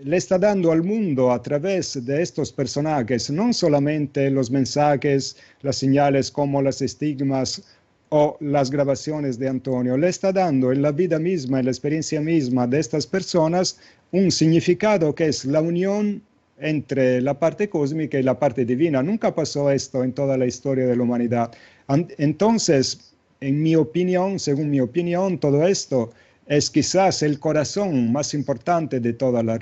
le está dando al mundo a través de estos personajes no solamente los mensajes, las señales como las estigmas o las grabaciones de Antonio, le está dando en la vida misma, en la experiencia misma de estas personas un significado que es la unión entre la parte cósmica y la parte divina. Nunca pasó esto en toda la historia de la humanidad. Entonces, en mi opinión, según mi opinión, todo esto es quizás el corazón más importante de toda la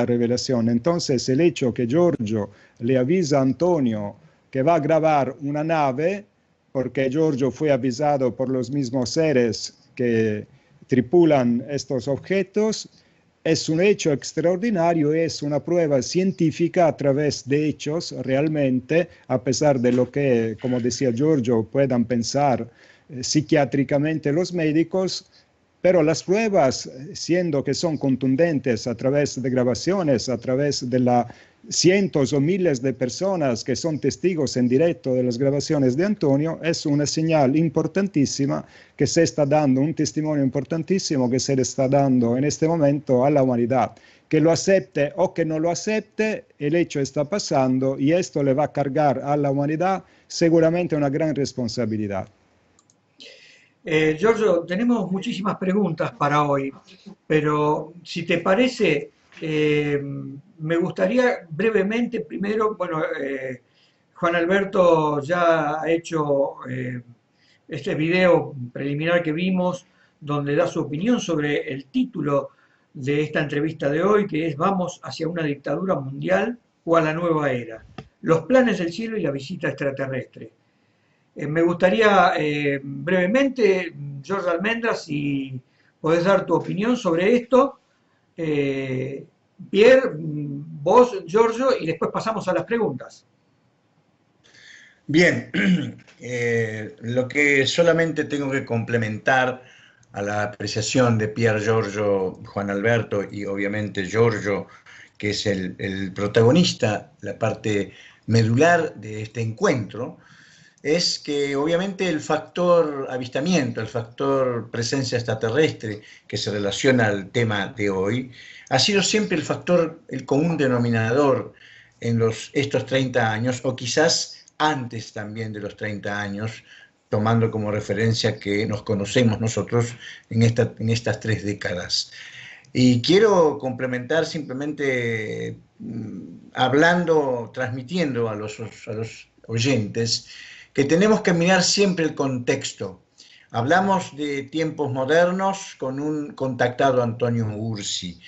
revelación. Entonces, el hecho que Giorgio le avisa a Antonio que va a grabar una nave, porque Giorgio fue avisado por los mismos seres que tripulan estos objetos, es un hecho extraordinario, es una prueba científica a través de hechos realmente, a pesar de lo que, como decía Giorgio, puedan pensar psiquiátricamente los médicos. Pero las pruebas, siendo que son contundentes a través de grabaciones, a través de cientos o miles de personas que son testigos en directo de las grabaciones de Antonio, es una señal importantísima que se está dando, un testimonio importantísimo que se le está dando en este momento a la humanidad. Que lo acepte o que no lo acepte, el hecho está pasando y esto le va a cargar a la humanidad seguramente una gran responsabilidad. Giorgio, tenemos muchísimas preguntas para hoy, pero si te parece, me gustaría brevemente, primero, bueno, Juan Alberto ya ha hecho este video preliminar que vimos, donde da su opinión sobre el título de esta entrevista de hoy, que es ¿Vamos hacia una dictadura mundial o a la nueva era? los planes del cielo y la visita extraterrestre. Me gustaría brevemente, George Almendra, si podés dar tu opinión sobre esto. Pierre, vos, Giorgio, y después pasamos a las preguntas. Bien, lo que solamente tengo que complementar a la apreciación de Pier Giorgio, Juan Alberto y obviamente Giorgio, que es el protagonista, la parte medular de este encuentro, es que obviamente el factor avistamiento, el factor presencia extraterrestre que se relaciona al tema de hoy, ha sido siempre el factor, el común denominador en estos 30 años, o quizás antes también de los 30 años, tomando como referencia que nos conocemos nosotros en estas 3 décadas. Y quiero complementar simplemente hablando, transmitiendo a los oyentes que tenemos que mirar siempre el contexto. Hablamos de tiempos modernos con un contactado Antonio Ursi.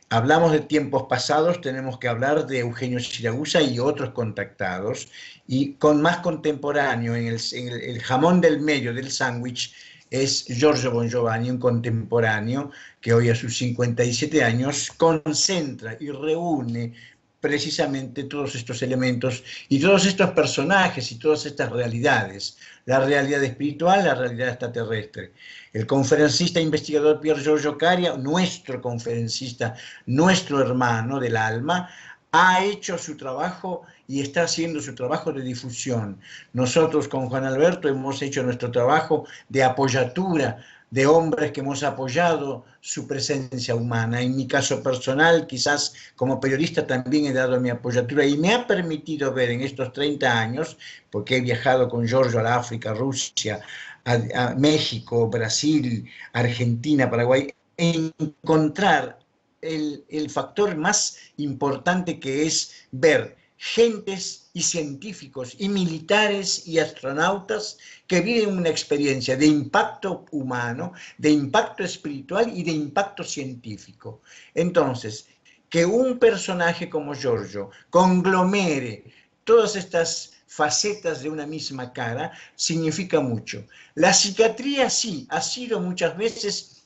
Hablamos de tiempos pasados, tenemos que hablar de Eugenio Siragusa y otros contactados. Y con más contemporáneo, en el jamón del medio del sándwich, es Giorgio Bongiovanni, un contemporáneo que hoy a sus 57 años concentra y reúne precisamente todos estos elementos y todos estos personajes y todas estas realidades, la realidad espiritual, la realidad extraterrestre. El conferencista investigador Pier Giorgio Caria, nuestro conferencista, nuestro hermano del alma, ha hecho su trabajo y está haciendo su trabajo de difusión. Nosotros con Juan Alberto hemos hecho nuestro trabajo de apoyatura, de hombres que hemos apoyado su presencia humana. En mi caso personal, quizás como periodista también he dado mi apoyatura y me ha permitido ver en estos 30 años, porque he viajado con Giorgio a la África, Rusia, a México, Brasil, Argentina, Paraguay, encontrar el factor más importante, que es ver gentes y científicos y militares y astronautas que viven una experiencia de impacto humano, de impacto espiritual y de impacto científico. Entonces, que un personaje como Giorgio conglomere todas estas facetas de una misma cara significa mucho. La psiquiatría sí ha sido muchas veces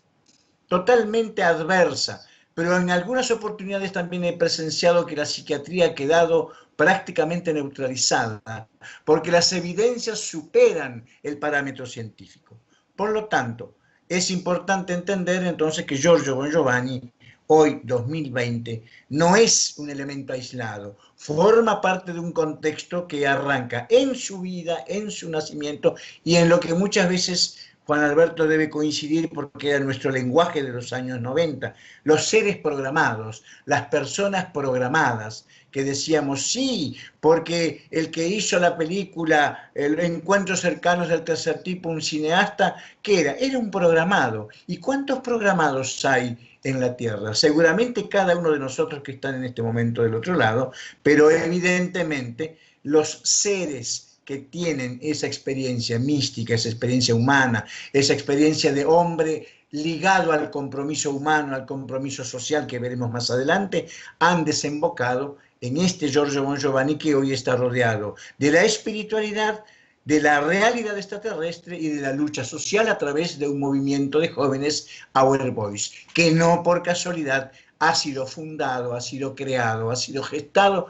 totalmente adversa, pero en algunas oportunidades también he presenciado que la psiquiatría ha quedado prácticamente neutralizada, porque las evidencias superan el parámetro científico. Por lo tanto, es importante entender entonces que Giorgio Bongiovanni, hoy 2020, no es un elemento aislado, forma parte de un contexto que arranca en su vida, en su nacimiento y en lo que muchas veces Juan Alberto debe coincidir porque era nuestro lenguaje de los años 90, los seres programados, las personas programadas, que decíamos sí, porque el que hizo la película Encuentros cercanos del tercer tipo, un cineasta, ¿qué era? Era un programado. ¿Y cuántos programados hay en la Tierra? Seguramente cada uno de nosotros que están en este momento del otro lado, pero evidentemente los seres que tienen esa experiencia mística, esa experiencia humana, esa experiencia de hombre ligado al compromiso humano, al compromiso social que veremos más adelante, han desembocado en este Giorgio Bongiovanni que hoy está rodeado de la espiritualidad, de la realidad extraterrestre y de la lucha social a través de un movimiento de jóvenes Our Boys, que no por casualidad ha sido fundado, ha sido creado, ha sido gestado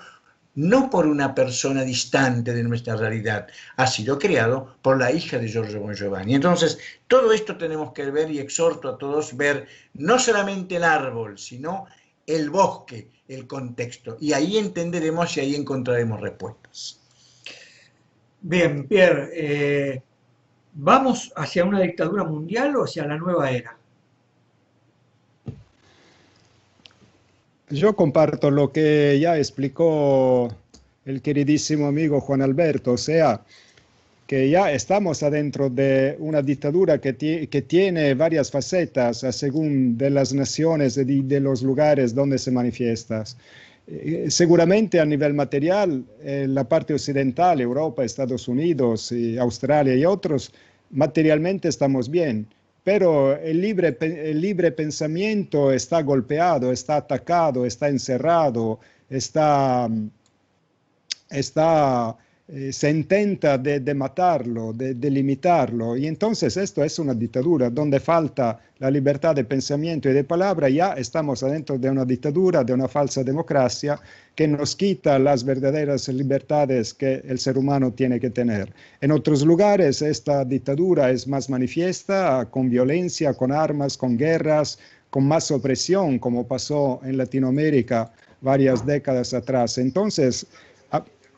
no por una persona distante de nuestra realidad, ha sido creado por la hija de Giorgio Bongiovanni. Entonces, todo esto tenemos que ver y exhorto a todos ver no solamente el árbol, sino el bosque, el contexto. Y ahí entenderemos y ahí encontraremos respuestas. Bien, Pierre, ¿vamos hacia una dictadura mundial o hacia la nueva era? Yo comparto lo que ya explicó el queridísimo amigo Juan Alberto, o sea, que ya estamos adentro de una dictadura que tiene varias facetas según de las naciones y de los lugares donde se manifiesta. Seguramente a nivel material, la parte occidental, Europa, Estados Unidos, Australia y otros, materialmente estamos bien. Pero el libre pensamiento está golpeado, está atacado, está encerrado, está se intenta de matarlo, de limitarlo, y entonces esto es una dictadura, donde falta la libertad de pensamiento y de palabra, ya estamos adentro de una dictadura, de una falsa democracia, que nos quita las verdaderas libertades que el ser humano tiene que tener. En otros lugares esta dictadura es más manifiesta, con violencia, con armas, con guerras, con más opresión, como pasó en Latinoamérica varias décadas atrás. Entonces,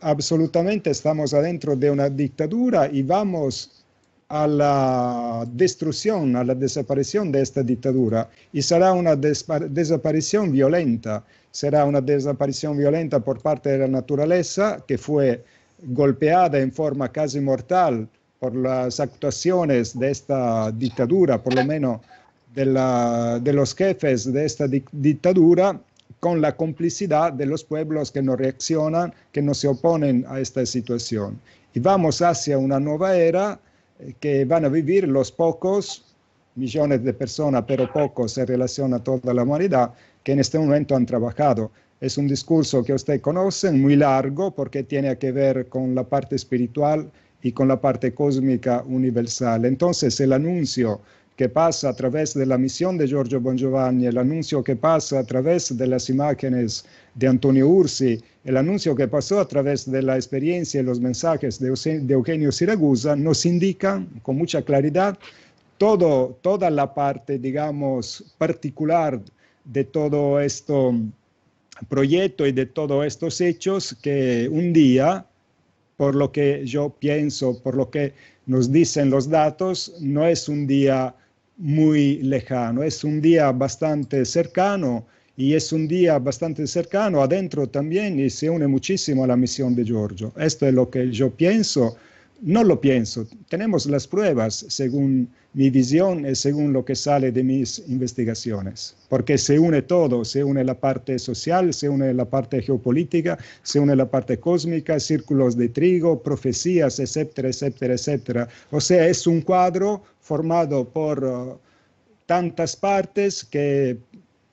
absolutamente estamos adentro de una dictadura y vamos a la destrucción, a la desaparición de esta dictadura, y será una desaparición violenta, será una desaparición violenta por parte de la naturaleza, que fue golpeada en forma casi mortal por las actuaciones de esta dictadura, por lo menos de los jefes de esta dictadura, con la complicidad de los pueblos que no reaccionan, que no se oponen a esta situación. Y vamos hacia una nueva era que van a vivir los pocos, millones de personas, pero pocos en relación a toda la humanidad, que en este momento han trabajado. Es un discurso que usted conoce, muy largo, porque tiene que ver con la parte espiritual y con la parte cósmica universal. Entonces, el anuncio que pasa a través de la misión de Giorgio Bongiovanni, el anuncio que pasa a través de las imágenes de Antonio Ursi, el anuncio que pasó a través de la experiencia y los mensajes de Eugenio Siragusa, nos indican con mucha claridad toda la parte, digamos, particular de todo este proyecto y de todos estos hechos que un día, por lo que yo pienso, por lo que nos dicen los datos, no es un día muy lejano, es un día bastante cercano, y es un día bastante cercano adentro también, y se une muchísimo a la misión de Giorgio. Esto es lo que yo pienso. No lo pienso, tenemos las pruebas según mi visión y según lo que sale de mis investigaciones, porque se une todo, se une la parte social, se une la parte geopolítica, se une la parte cósmica, círculos de trigo, profecías, etcétera, etcétera, etcétera. O sea, es un cuadro formado por tantas partes que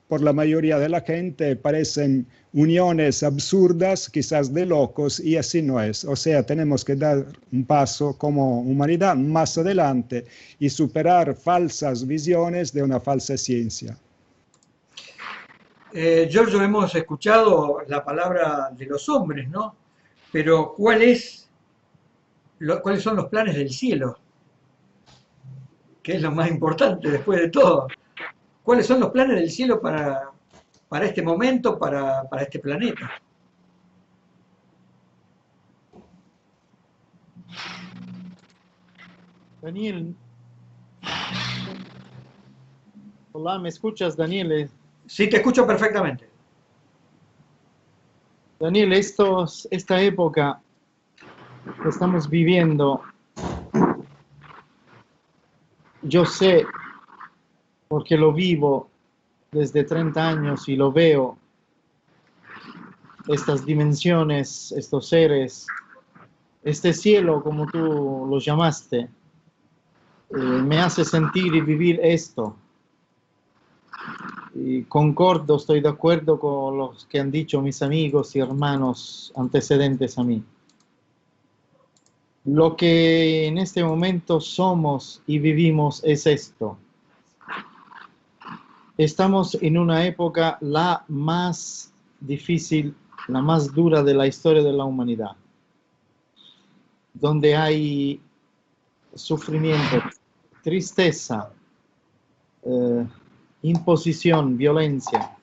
por la mayoría de la gente parecen uniones absurdas, quizás de locos, y así no es. O sea, tenemos que dar un paso como humanidad más adelante y superar falsas visiones de una falsa ciencia. Giorgio, hemos escuchado la palabra de los hombres, ¿no? Pero ¿cuáles son los planes del cielo? Que es lo más importante después de todo. ¿Cuáles son los planes del cielo para este momento, para este planeta? Daniel, hola, ¿me escuchas, Daniel? Sí, te escucho perfectamente. Daniel, esta época que estamos viviendo, yo sé, porque lo vivo desde 30 años y lo veo, estas dimensiones, estos seres, este cielo, como tú lo llamaste, me hace sentir y vivir esto. Y concordo, estoy de acuerdo con los que han dicho mis amigos y hermanos antecedentes a mí. Lo que en este momento somos y vivimos es esto. Estamos en una época la más difícil, la más dura de la historia de la humanidad, donde hay sufrimiento, tristeza, imposición, violencia,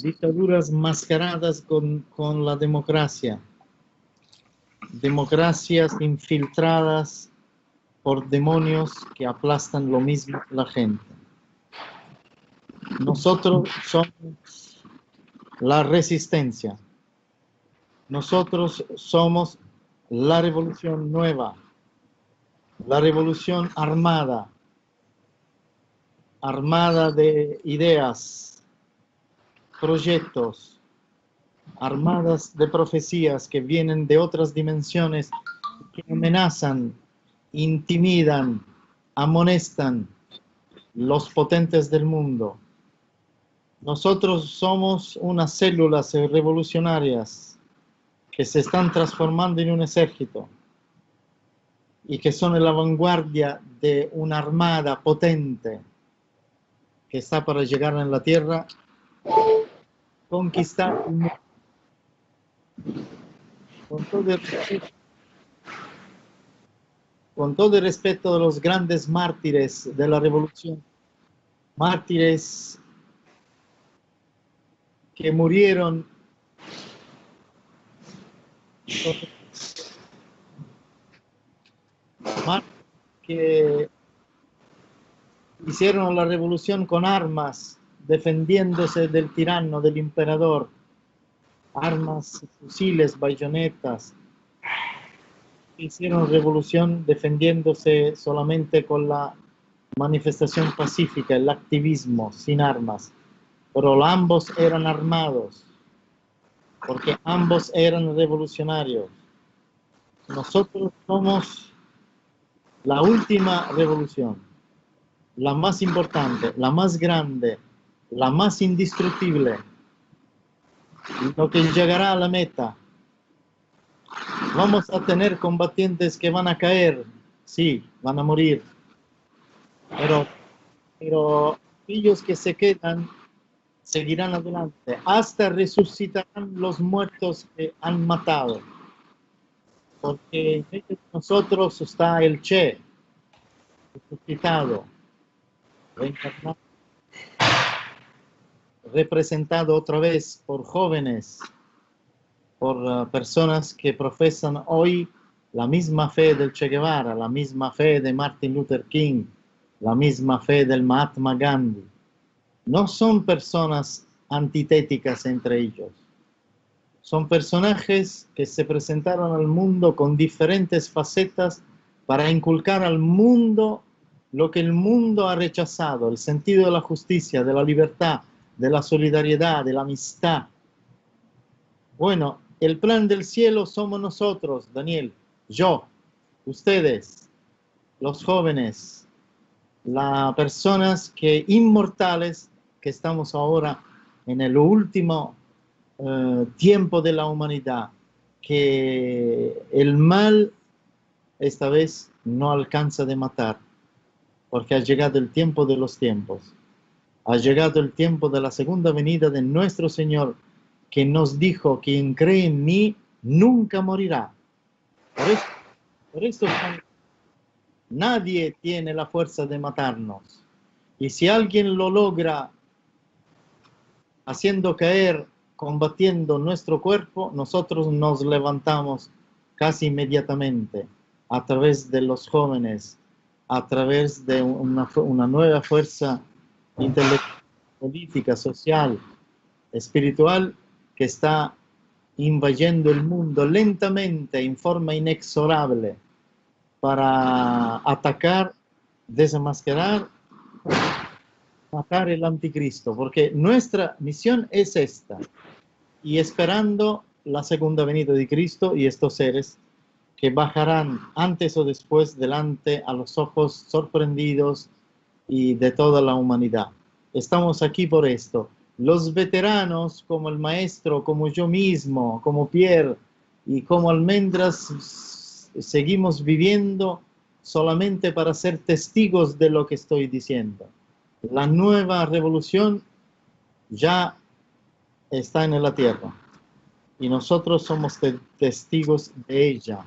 dictaduras mascaradas con la democracia, democracias infiltradas por demonios que aplastan lo mismo a la gente. Nosotros somos la resistencia. Nosotros somos la revolución nueva, la revolución armada, armada de ideas, proyectos, armadas de profecías que vienen de otras dimensiones, que amenazan, intimidan, amonestan los potentes del mundo. Nosotros somos unas células revolucionarias que se están transformando en un ejército y que son en la vanguardia de una armada potente que está para llegar en la tierra, conquistar el mundo. Con todo el respeto de los grandes mártires de la revolución, mártires que murieron que hicieron la revolución con armas, defendiéndose del tirano, del emperador, armas, fusiles, bayonetas. Hicieron revolución defendiéndose solamente con la manifestación pacífica, el activismo, sin armas. Pero ambos eran armados, porque ambos eran revolucionarios. Nosotros somos la última revolución, la más importante, la más grande, la más indestructible, lo que llegará a la meta. Vamos a tener combatientes que van a caer, sí, van a morir, pero aquellos que se quedan seguirán adelante, hasta resucitarán los muertos que han matado. Porque en medio de nosotros está el Che, resucitado, reencarnado, representado otra vez por jóvenes, por personas que profesan hoy la misma fe del Che Guevara, la misma fe de Martin Luther King, la misma fe del Mahatma Gandhi. No son personas antitéticas entre ellos. Son personajes que se presentaron al mundo con diferentes facetas para inculcar al mundo lo que el mundo ha rechazado, el sentido de la justicia, de la libertad, de la solidaridad, de la amistad. Bueno, el plan del cielo somos nosotros, Daniel, yo, ustedes, los jóvenes, las personas que inmortales que estamos ahora en el último tiempo de la humanidad, que el mal esta vez no alcanza de matar, porque ha llegado el tiempo de los tiempos, ha llegado el tiempo de la segunda venida de nuestro Señor, que nos dijo: quien cree en mí nunca morirá. Por eso nadie tiene la fuerza de matarnos, y si alguien lo logra haciendo caer, combatiendo nuestro cuerpo, nosotros nos levantamos casi inmediatamente a través de los jóvenes, a través de una nueva fuerza intelectual, política, social, espiritual, que está invadiendo el mundo lentamente, en forma inexorable, para atacar, desenmascarar, matar el anticristo, porque nuestra misión es esta, y esperando la segunda venida de Cristo y estos seres que bajarán antes o después delante a los ojos sorprendidos y de toda la humanidad. Estamos aquí por esto. Los veteranos, como el maestro, como yo mismo, como Pierre y como Almendras, seguimos viviendo solamente para ser testigos de lo que estoy diciendo. La nueva revolución ya está en la tierra y nosotros somos testigos de ella,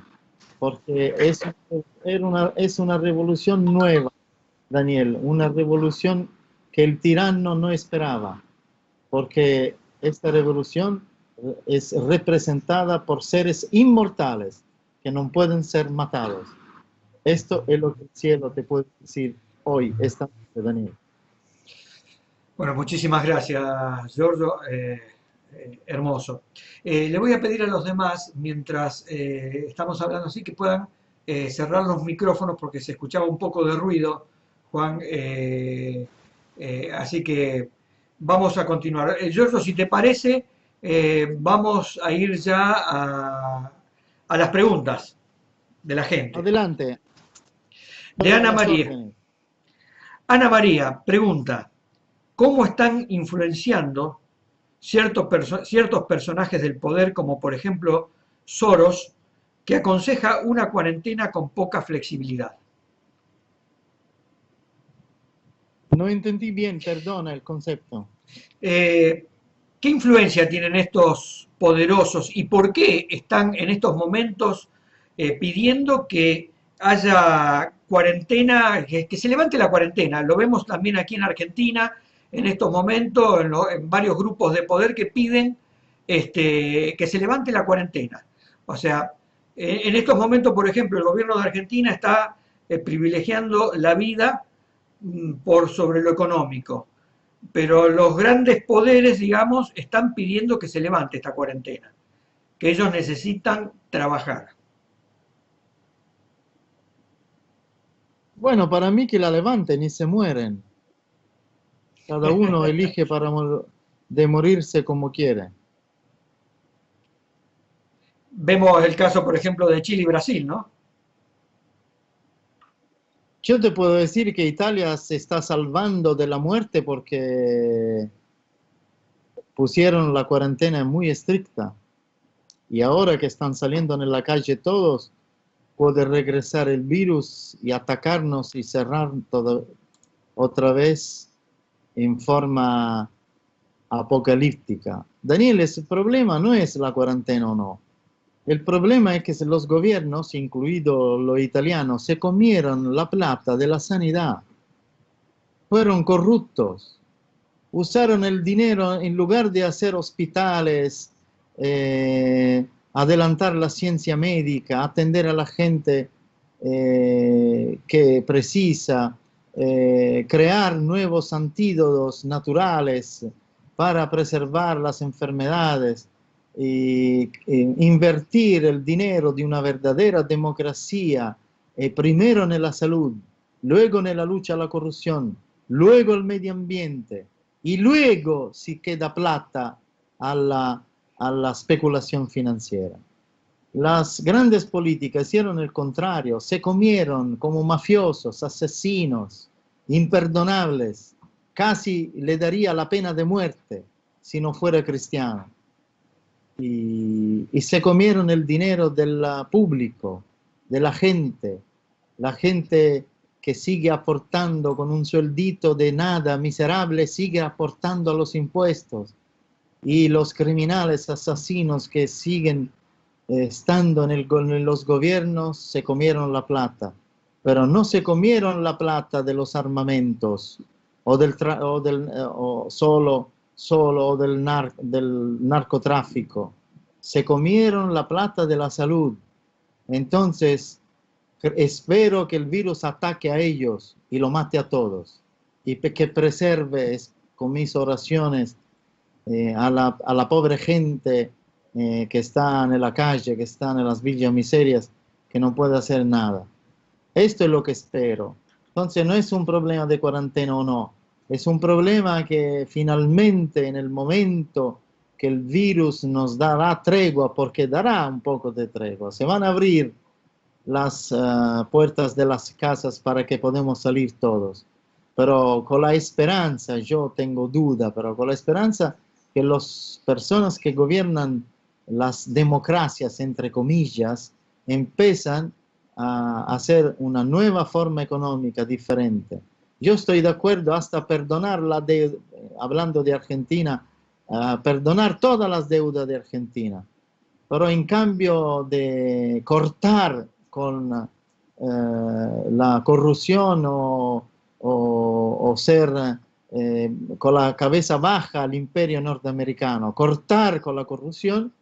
porque es una revolución nueva, Daniel, una revolución que el tirano no esperaba, porque esta revolución es representada por seres inmortales que no pueden ser matados. Esto es lo que el cielo te puede decir hoy, esta noche, Daniel. Bueno, muchísimas gracias, Giorgio. Hermoso. Le voy a pedir a los demás, mientras estamos hablando así, que puedan cerrar los micrófonos porque se escuchaba un poco de ruido, Juan. Así que vamos a continuar. Giorgio, si te parece, vamos a ir ya a las preguntas de la gente. Adelante. De Ana María. Ana María pregunta: ¿cómo están influenciando ciertos personajes del poder, como por ejemplo Soros, que aconseja una cuarentena con poca flexibilidad. No entendí bien, perdona el concepto. ¿Qué influencia tienen estos poderosos y por qué están en estos momentos pidiendo que haya cuarentena, que se levante la cuarentena? Lo vemos también aquí en Argentina, en estos momentos, en varios grupos de poder que piden que se levante la cuarentena. O sea, en estos momentos, por ejemplo, el gobierno de Argentina está privilegiando la vida por sobre lo económico, pero los grandes poderes, digamos, están pidiendo que se levante esta cuarentena, que ellos necesitan trabajar. Bueno, para mí que la levanten y se mueren. Cada uno elige de morirse como quiere. Vemos el caso, por ejemplo, de Chile y Brasil, ¿no? Yo te puedo decir que Italia se está salvando de la muerte porque pusieron la cuarentena muy estricta. Y ahora que están saliendo en la calle todos, puede regresar el virus y atacarnos y cerrar todo otra vez en forma apocalíptica. Daniel, el problema no es la cuarentena o no. El problema es que los gobiernos, incluidos los italianos, se comieron la plata de la sanidad. Fueron corruptos. Usaron el dinero en lugar de hacer hospitales, adelantar la ciencia médica, atender a la gente que precisa, crear nuevos antídotos naturales para preservar las enfermedades y invertir el dinero de una verdadera democracia, primero en la salud, luego en la lucha a la corrupción, luego el medio ambiente y luego si queda plata a la especulación financiera. Las grandes políticas hicieron el contrario, se comieron como mafiosos, asesinos, imperdonables, casi le daría la pena de muerte si no fuera cristiano. Y se comieron el dinero del público, de la gente que sigue aportando con un sueldito de nada, miserable, sigue aportando a los impuestos. Y los criminales asesinos que siguen estando en los gobiernos se comieron la plata, pero no se comieron la plata de los armamentos o del narcotráfico, se comieron la plata de la salud. Entonces, espero que el virus ataque a ellos y lo mate a todos, y que preserve con mis oraciones a la pobre gente que está en la calle, que está en las villas miserias, que no puede hacer nada. Esto es lo que espero. Entonces no es un problema de cuarentena o no, es un problema que finalmente en el momento que el virus nos dará tregua, porque dará un poco de tregua, se van a abrir las puertas de las casas para que podamos salir todos. Pero con la esperanza, yo tengo duda, pero con la esperanza que las personas que gobiernan las democracias, entre comillas, empiezan a hacer una nueva forma económica diferente. Yo estoy de acuerdo hasta perdonar hablando de Argentina, perdonar todas las deudas de Argentina, pero en cambio de cortar con la corrupción o ser con la cabeza baja al imperio norteamericano, cortar con la corrupción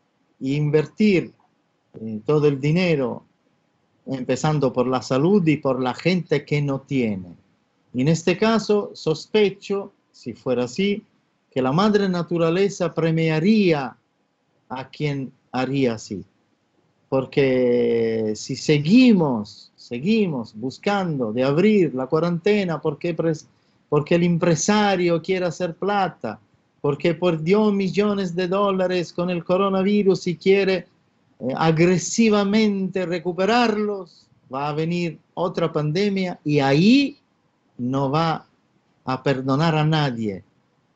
e invertir todo el dinero, empezando por la salud y por la gente que no tiene. Y en este caso, sospecho, si fuera así, que la madre naturaleza premiaría a quien haría así. Porque si seguimos buscando de abrir la cuarentena porque el empresario quiere hacer plata, porque perdió millones de dólares con el coronavirus y quiere agresivamente recuperarlos, va a venir otra pandemia y ahí no va a perdonar a nadie.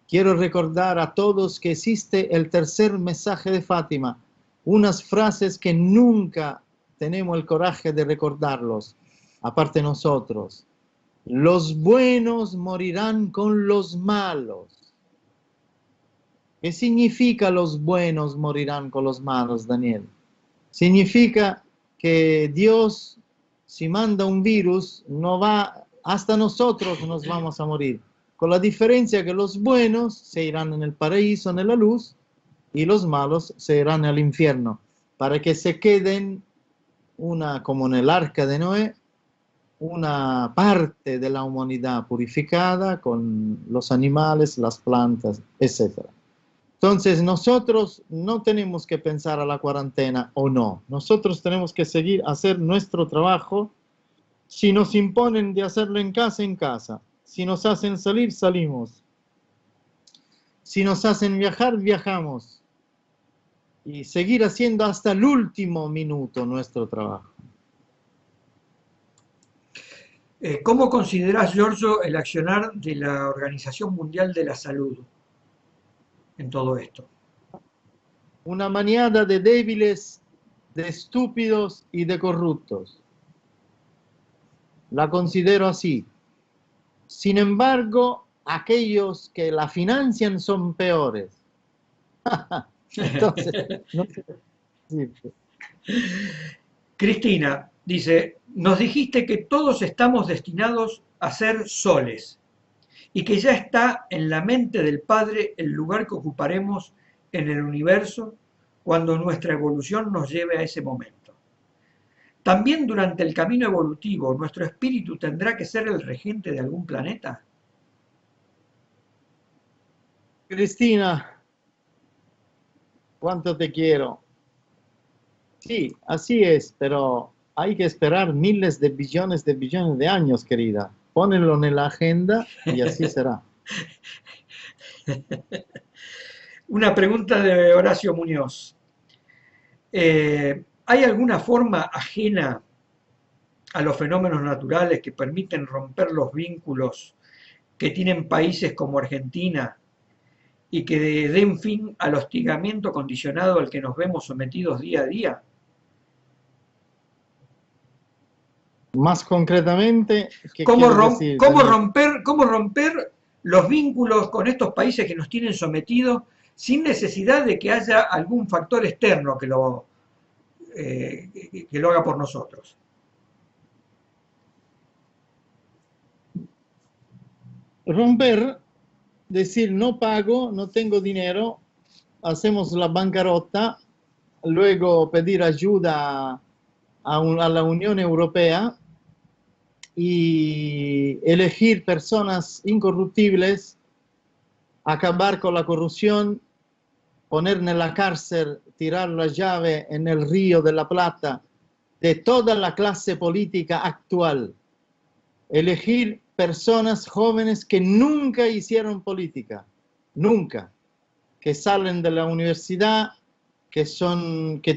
Quiero recordar a todos que existe el tercer mensaje de Fátima, unas frases que nunca tenemos el coraje de recordarlos, aparte nosotros. Los buenos morirán con los malos. ¿Qué significa los buenos morirán con los malos, Daniel? Significa que Dios, si manda un virus, no va, hasta nosotros nos vamos a morir. Con la diferencia que los buenos se irán en el paraíso, en la luz, y los malos se irán al infierno, para que se queden como en el arca de Noé, una parte de la humanidad purificada con los animales, las plantas, etc. Entonces nosotros no tenemos que pensar a la cuarentena o no. Nosotros tenemos que seguir a hacer nuestro trabajo. Si nos imponen de hacerlo en casa. Si nos hacen salir, salimos. Si nos hacen viajar, viajamos. Y seguir haciendo hasta el último minuto nuestro trabajo. ¿Cómo considerás, Giorgio, el accionar de la Organización Mundial de la Salud en todo esto? Una maniada de débiles, de estúpidos y de corruptos. La considero así. Sin embargo, aquellos que la financian son peores. Entonces, no sé. Cristina dice, nos dijiste que todos estamos destinados a ser soles y que ya está en la mente del Padre el lugar que ocuparemos en el universo cuando nuestra evolución nos lleve a ese momento. ¿También durante el camino evolutivo nuestro espíritu tendrá que ser el regente de algún planeta? Cristina, cuánto te quiero. Sí, así es, pero hay que esperar miles de billones de años, querida. Pónelo en la agenda y así será. Una pregunta de Horacio Muñoz. ¿Hay alguna forma ajena a los fenómenos naturales que permiten romper los vínculos que tienen países como Argentina y que den fin al hostigamiento condicionado al que nos vemos sometidos día a día? Más concretamente, ¿Cómo romper los vínculos con estos países que nos tienen sometidos sin necesidad de que haya algún factor externo que lo haga por nosotros? Romper, decir no pago, no tengo dinero, hacemos la bancarrota, luego pedir ayuda a la Unión Europea y elegir personas incorruptibles, acabar con la corrupción, poner en la cárcel, tirar la llave en el río de la Plata de toda la clase política actual, elegir personas jóvenes que nunca hicieron política, nunca, que salen de la universidad, que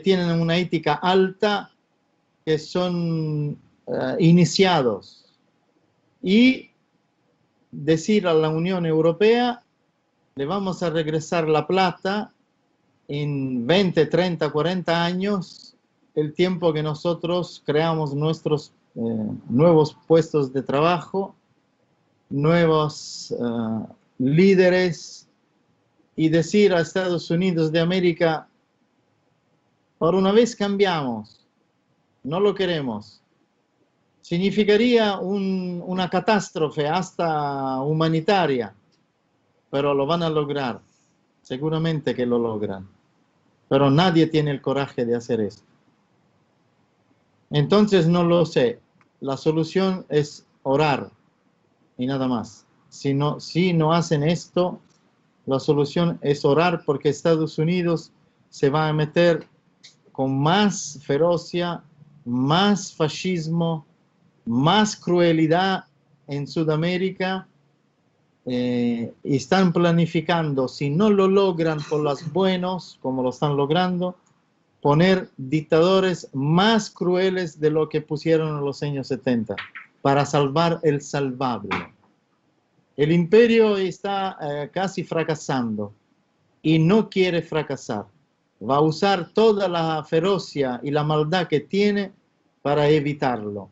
tienen una ética alta, que son iniciados, y decir a la Unión Europea, le vamos a regresar la plata en 20, 30, 40 años, el tiempo que nosotros creamos nuestros nuevos puestos de trabajo, nuevos líderes, y decir a Estados Unidos de América, por una vez cambiamos, no lo queremos. Significaría una catástrofe hasta humanitaria, pero lo van a lograr, seguramente que lo logran, pero nadie tiene el coraje de hacer esto. Entonces no lo sé, la solución es orar y nada más. Si no hacen esto, la solución es orar, porque Estados Unidos se va a meter con más ferocia, más fascismo, más crueldad en Sudamérica, y están planificando, si no lo logran por los buenos, como lo están logrando, poner dictadores más crueles de lo que pusieron en los años 70, para salvar el salvable. El imperio está casi fracasando y no quiere fracasar. va a usar toda la ferocia y la maldad que tiene para evitarlo.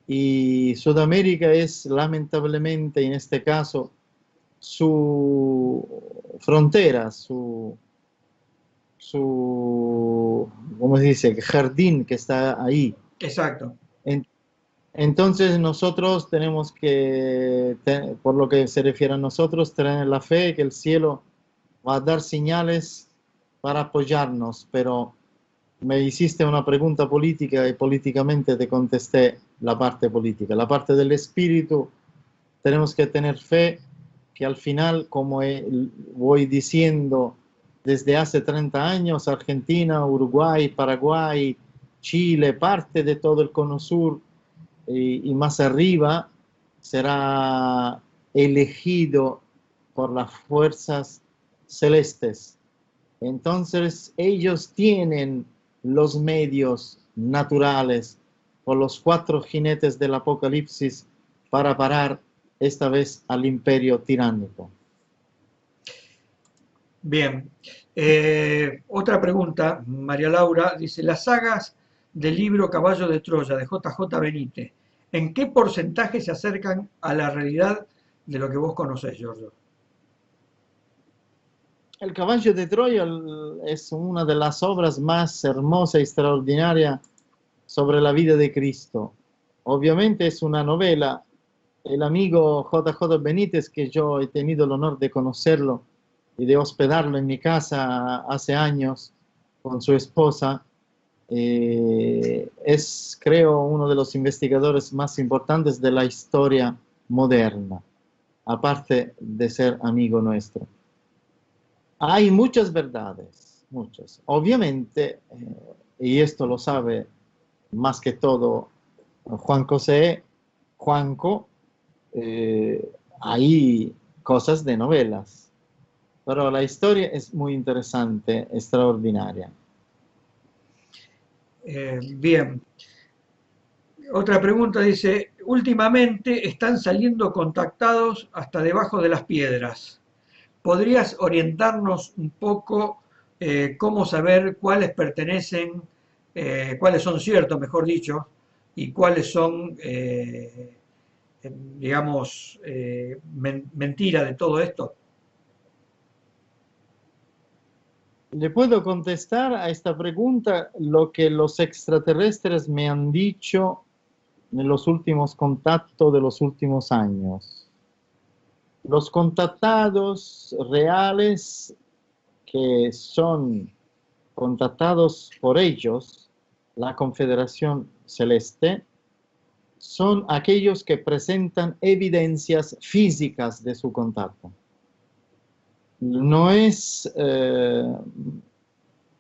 Y Sudamérica es lamentablemente en este caso su frontera, ¿cómo se dice? Jardín que está ahí. Exacto. Entonces nosotros tenemos que, por lo que se refiere a nosotros, tener la fe que el cielo va a dar señales para apoyarnos, pero me hiciste una pregunta política y políticamente te contesté la parte política. La parte del espíritu, tenemos que tener fe que al final, como voy diciendo desde hace 30 años, Argentina, Uruguay, Paraguay, Chile, parte de todo el cono sur y más arriba, será elegido por las fuerzas celestes. Entonces ellos tienen los medios naturales por los 4 jinetes del Apocalipsis para parar esta vez al imperio tiránico. Bien. Otra pregunta, María Laura, dice, las sagas del libro Caballo de Troya de JJ Benítez, ¿en qué porcentaje se acercan a la realidad de lo que vos conocés, Giorgio? El Caballo de Troya es una de las obras más hermosas y extraordinarias sobre la vida de Cristo. Obviamente es una novela. El amigo JJ Benítez, que yo he tenido el honor de conocerlo y de hospedarlo en mi casa hace años con su esposa, es, creo, uno de los investigadores más importantes de la historia moderna, aparte de ser amigo nuestro. Hay muchas verdades, muchas. Obviamente, y esto lo sabe más que todo Juanco, hay cosas de novelas, pero la historia es muy interesante, extraordinaria. Bien. Otra pregunta dice, últimamente están saliendo contactados hasta debajo de las piedras. ¿Podrías orientarnos un poco cómo saber cuáles pertenecen, cuáles son ciertos, mejor dicho, y cuáles son, digamos, mentira de todo esto? Le puedo contestar a esta pregunta lo que los extraterrestres me han dicho en los últimos contactos de los últimos años. Los contactados reales que son contactados por ellos, la Confederación Celeste, son aquellos que presentan evidencias físicas de su contacto. No es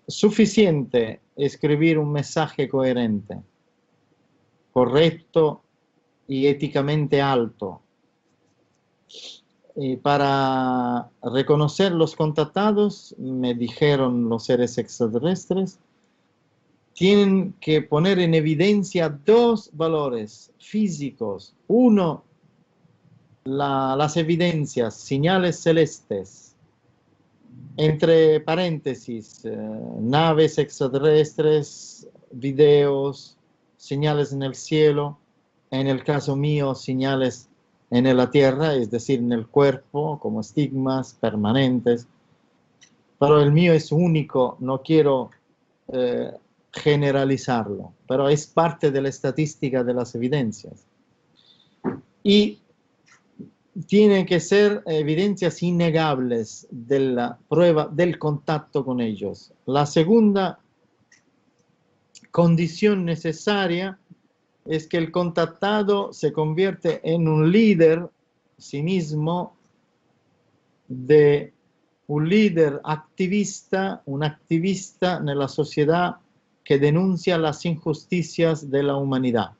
suficiente escribir un mensaje coherente, correcto y éticamente alto. Y para reconocer los contactados, me dijeron los seres extraterrestres, tienen que poner en evidencia 2 valores físicos. Uno, las evidencias, señales celestes, entre paréntesis, naves extraterrestres, videos, señales en el cielo, en el caso mío, señales en la tierra, es decir, en el cuerpo, como estigmas permanentes. Pero el mío es único, no quiero generalizarlo, pero es parte de la estadística de las evidencias. Y tienen que ser evidencias innegables de la prueba del contacto con ellos. La segunda condición necesaria es que el contactado se convierte en un líder, sí mismo, de un líder activista, un activista en la sociedad que denuncia las injusticias de la humanidad.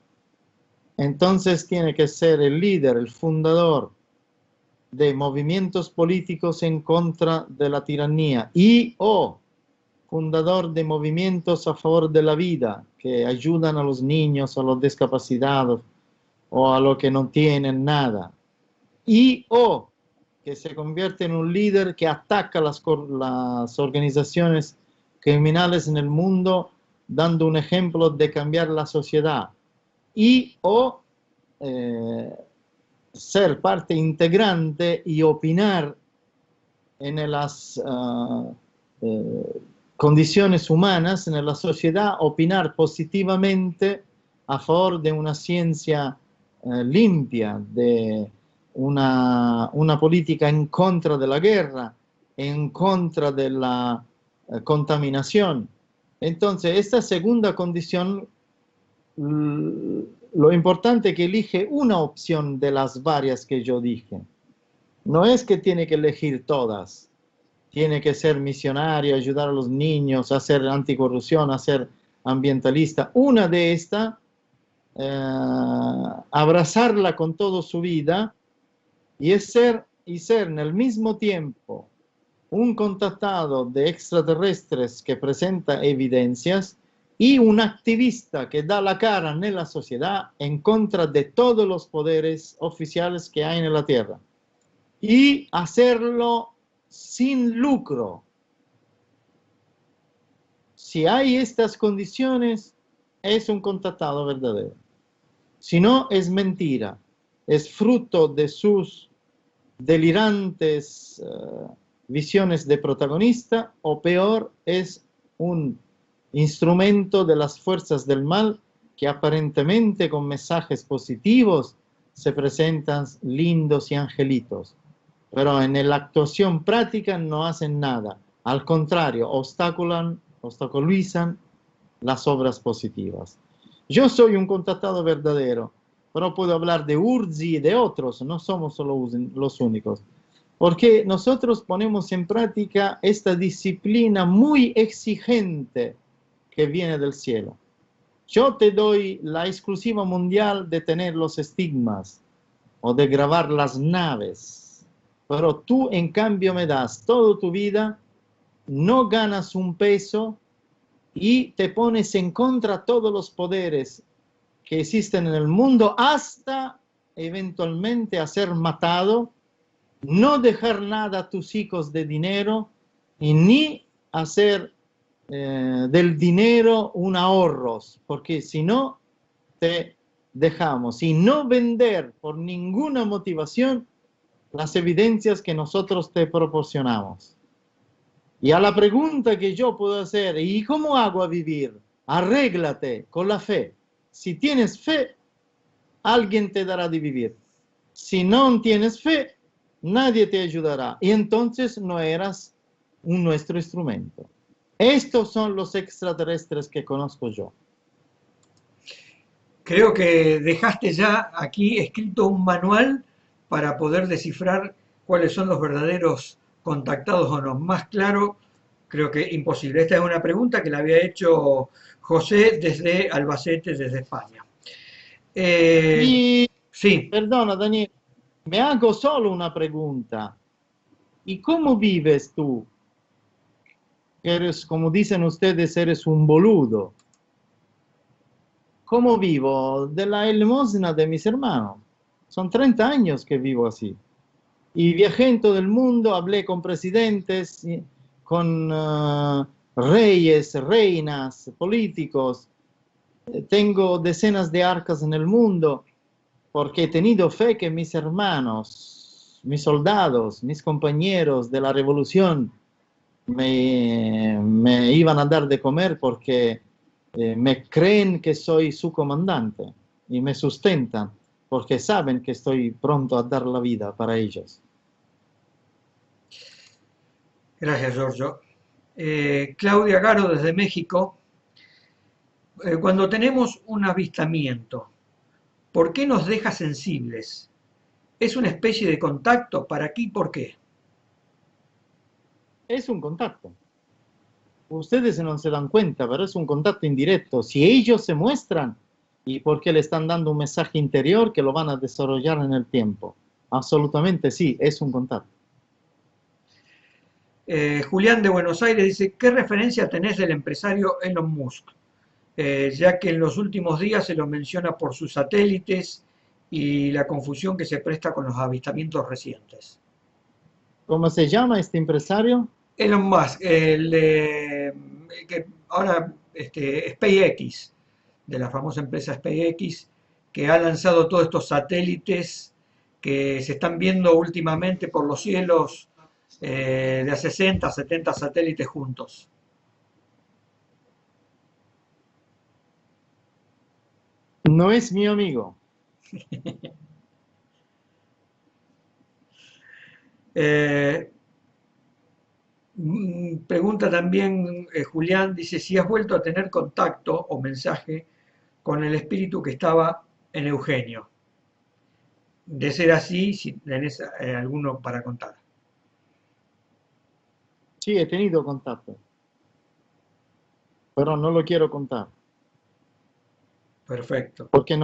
Entonces tiene que ser el líder, el fundador de movimientos políticos en contra de la tiranía y o fundador de movimientos a favor de la vida que ayudan a los niños, a los discapacitados o a los que no tienen nada, y o que se convierte en un líder que ataca las organizaciones criminales en el mundo, dando un ejemplo de cambiar la sociedad, y o ser parte integrante y opinar en las condiciones humanas, en la sociedad, opinar positivamente a favor de una ciencia limpia, de una política en contra de la guerra, en contra de la contaminación. Entonces, esta segunda condición, lo importante es que elige una opción de las varias que yo dije. No es que tiene que elegir todas. Tiene que ser misionario, ayudar a los niños, hacer anticorrupción, hacer ambientalista. Una de estas, abrazarla con toda su vida y ser en el mismo tiempo un contactado de extraterrestres que presenta evidencias y un activista que da la cara en la sociedad en contra de todos los poderes oficiales que hay en la Tierra. Y hacerlo sin lucro. Si hay estas condiciones, es un contactado verdadero. Si no, es mentira. Es fruto de sus delirantes visiones de protagonista, o peor, es un instrumento de las fuerzas del mal que aparentemente con mensajes positivos se presentan lindos y angelitos, pero en la actuación práctica no hacen nada. Al contrario, obstaculizan las obras positivas. Yo soy un contactado verdadero, pero puedo hablar de Urzi y de otros, no somos solo los únicos. Porque nosotros ponemos en práctica esta disciplina muy exigente que viene del cielo. Yo te doy la exclusiva mundial de tener los estigmas o de grabar las naves, pero tú en cambio me das toda tu vida, no ganas un peso y te pones en contra de todos los poderes que existen en el mundo hasta eventualmente a ser matado, no dejar nada a tus hijos de dinero y ni hacer del dinero un ahorros, porque si no te dejamos, y no vender por ninguna motivación las evidencias que nosotros te proporcionamos. Y a la pregunta que yo puedo hacer, ¿y cómo hago a vivir? Arréglate con la fe. Si tienes fe, alguien te dará de vivir. Si no tienes fe, nadie te ayudará. Y entonces no eras nuestro instrumento. Estos son los extraterrestres que conozco yo. Creo que dejaste ya aquí escrito un manual para poder descifrar cuáles son los verdaderos contactados o no. Más claro, creo que imposible. Esta es una pregunta que le había hecho José desde Albacete, desde España. Sí. Perdona, Daniel, me hago solo una pregunta. ¿Y cómo vives tú? Eres, como dicen ustedes, eres un boludo. ¿Cómo vivo? De la limosna de mis hermanos. Son 30 años que vivo así. Y viajé en todo el mundo, hablé con presidentes, con reyes, reinas, políticos. Tengo decenas de arcas en el mundo porque he tenido fe que mis hermanos, mis soldados, mis compañeros de la revolución me iban a dar de comer porque me creen que soy su comandante y me sustentan porque saben que estoy pronto a dar la vida para ellos. Gracias, Giorgio. Claudia Garo, desde México. Cuando tenemos un avistamiento, ¿por qué nos deja sensibles? ¿Es una especie de contacto? ¿Para qué y por qué? Es un contacto. Ustedes no se dan cuenta, pero es un contacto indirecto. Si ellos se muestran, y porque le están dando un mensaje interior que lo van a desarrollar en el tiempo. Absolutamente sí, es un contacto. Julián de Buenos Aires dice, ¿qué referencia tenés del empresario Elon Musk? Ya que en los últimos días se lo menciona por sus satélites y la confusión que se presta con los avistamientos recientes. ¿Cómo se llama este empresario? Elon Musk, el que ahora SpaceX, de la famosa empresa SpaceX, que ha lanzado todos estos satélites que se están viendo últimamente por los cielos, de a 60, 70 satélites juntos. No es mi amigo. Pregunta también Julián, dice si has vuelto a tener contacto o mensaje con el espíritu que estaba en Eugenio. De ser así, si tenés alguno para contar. Sí, he tenido contacto, pero no lo quiero contar. Perfecto. Porque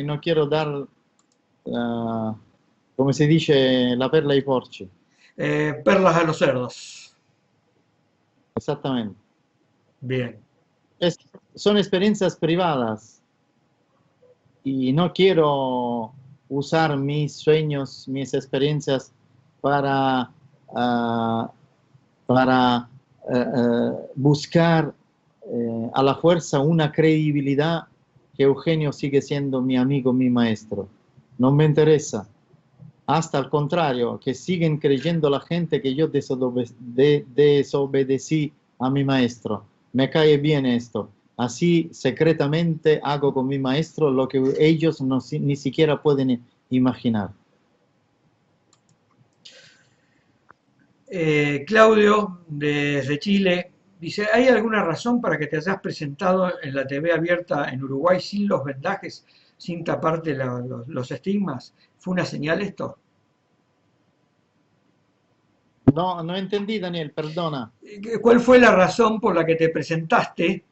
no quiero dar, come si dice, la perla ai porci. Perlas a los cerdos. Exactamente. Bien. Son experiencias privadas y no quiero usar mis sueños, mis experiencias para buscar a la fuerza una credibilidad que Eugenio sigue siendo mi amigo, mi maestro. No me interesa. Hasta al contrario, que siguen creyendo la gente que yo desobedecí a mi maestro. Me cae bien esto. Así secretamente hago con mi maestro lo que ellos ni siquiera pueden imaginar. Claudio, desde Chile, dice, ¿hay alguna razón para que te hayas presentado en la TV abierta en Uruguay sin los vendajes, sin taparte los estigmas? ¿Fue una señal esto? No entendí, Daniel, perdona. ¿Cuál fue la razón por la que te presentaste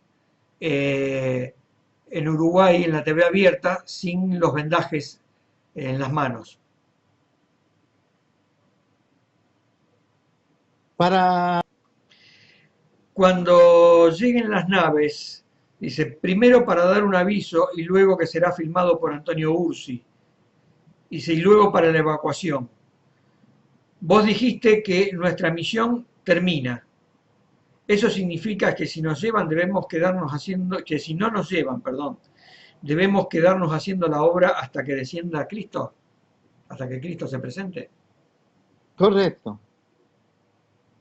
en Uruguay en la TV abierta sin los vendajes en las manos? Cuando lleguen las naves, dice, primero para dar un aviso y luego que será filmado por Antonio Ursi, dice, y luego para la evacuación. Vos dijiste que nuestra misión termina. Eso significa que si nos llevan debemos quedarnos haciendo, que si no nos llevan, perdón, debemos quedarnos haciendo la obra hasta que descienda Cristo, hasta que Cristo se presente. Correcto.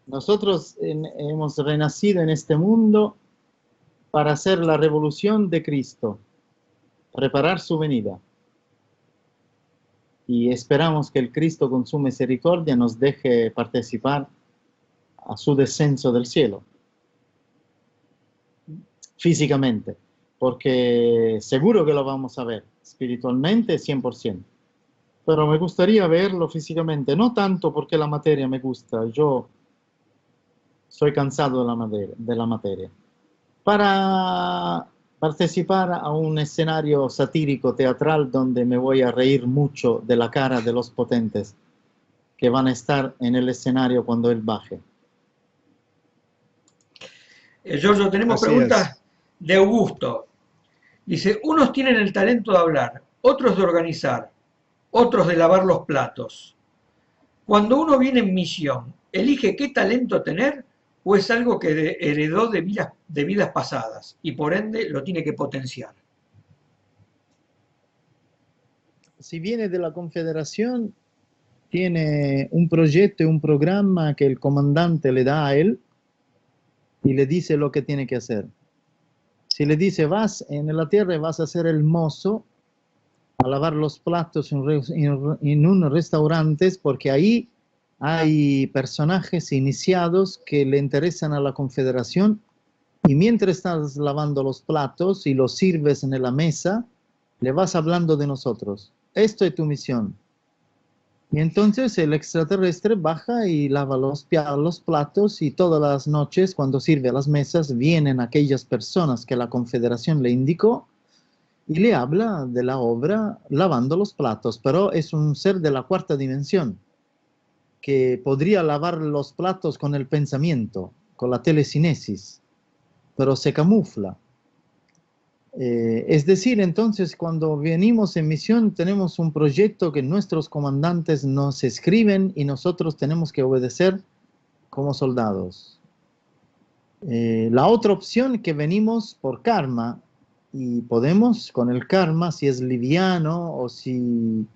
Nosotros hemos renacido en este mundo para hacer la revolución de Cristo, preparar su venida. Y esperamos que el Cristo con su misericordia nos deje participar a su descenso del cielo, físicamente, porque seguro que lo vamos a ver, espiritualmente 100%. Pero me gustaría verlo físicamente, no tanto porque la materia me gusta, yo soy cansado de la materia. Para participar a un escenario satírico, teatral, donde me voy a reír mucho de la cara de los potentes que van a estar en el escenario cuando él baje. Giorgio, tenemos preguntas de Augusto. Dice, unos tienen el talento de hablar, otros de organizar, otros de lavar los platos. Cuando uno viene en misión, ¿elige qué talento tener o es algo que heredó de vidas pasadas y por ende lo tiene que potenciar? Si viene de la Confederación, tiene un proyecto y un programa que el comandante le da a él y le dice lo que tiene que hacer. Si le dice, vas en la tierra y vas a ser el mozo a lavar los platos en un restaurante, porque ahí hay personajes iniciados que le interesan a la Confederación y mientras estás lavando los platos y los sirves en la mesa, le vas hablando de nosotros. Esto es tu misión. Y entonces el extraterrestre baja y lava los platos y todas las noches cuando sirve a las mesas vienen aquellas personas que la Confederación le indicó y le habla de la obra lavando los platos, pero es un ser de la cuarta dimensión que podría lavar los platos con el pensamiento, con la telecinesis, pero se camufla. Es decir, entonces, cuando venimos en misión, tenemos un proyecto que nuestros comandantes nos escriben y nosotros tenemos que obedecer como soldados. La otra opción que venimos por karma, y podemos con el karma, si es liviano o si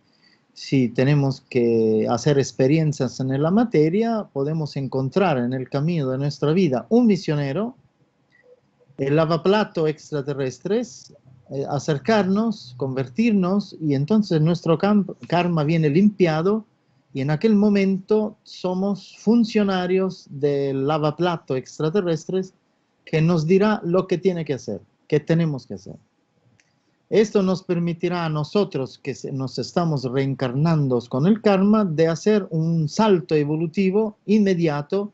tenemos que hacer experiencias en la materia, podemos encontrar en el camino de nuestra vida un misionero, el lavaplato extraterrestres, acercarnos, convertirnos, y entonces nuestro karma viene limpiado, y en aquel momento somos funcionarios del lavaplato extraterrestres que nos dirá lo que tiene que hacer, que tenemos que hacer. Esto nos permitirá a nosotros, que nos estamos reencarnando con el karma, de hacer un salto evolutivo inmediato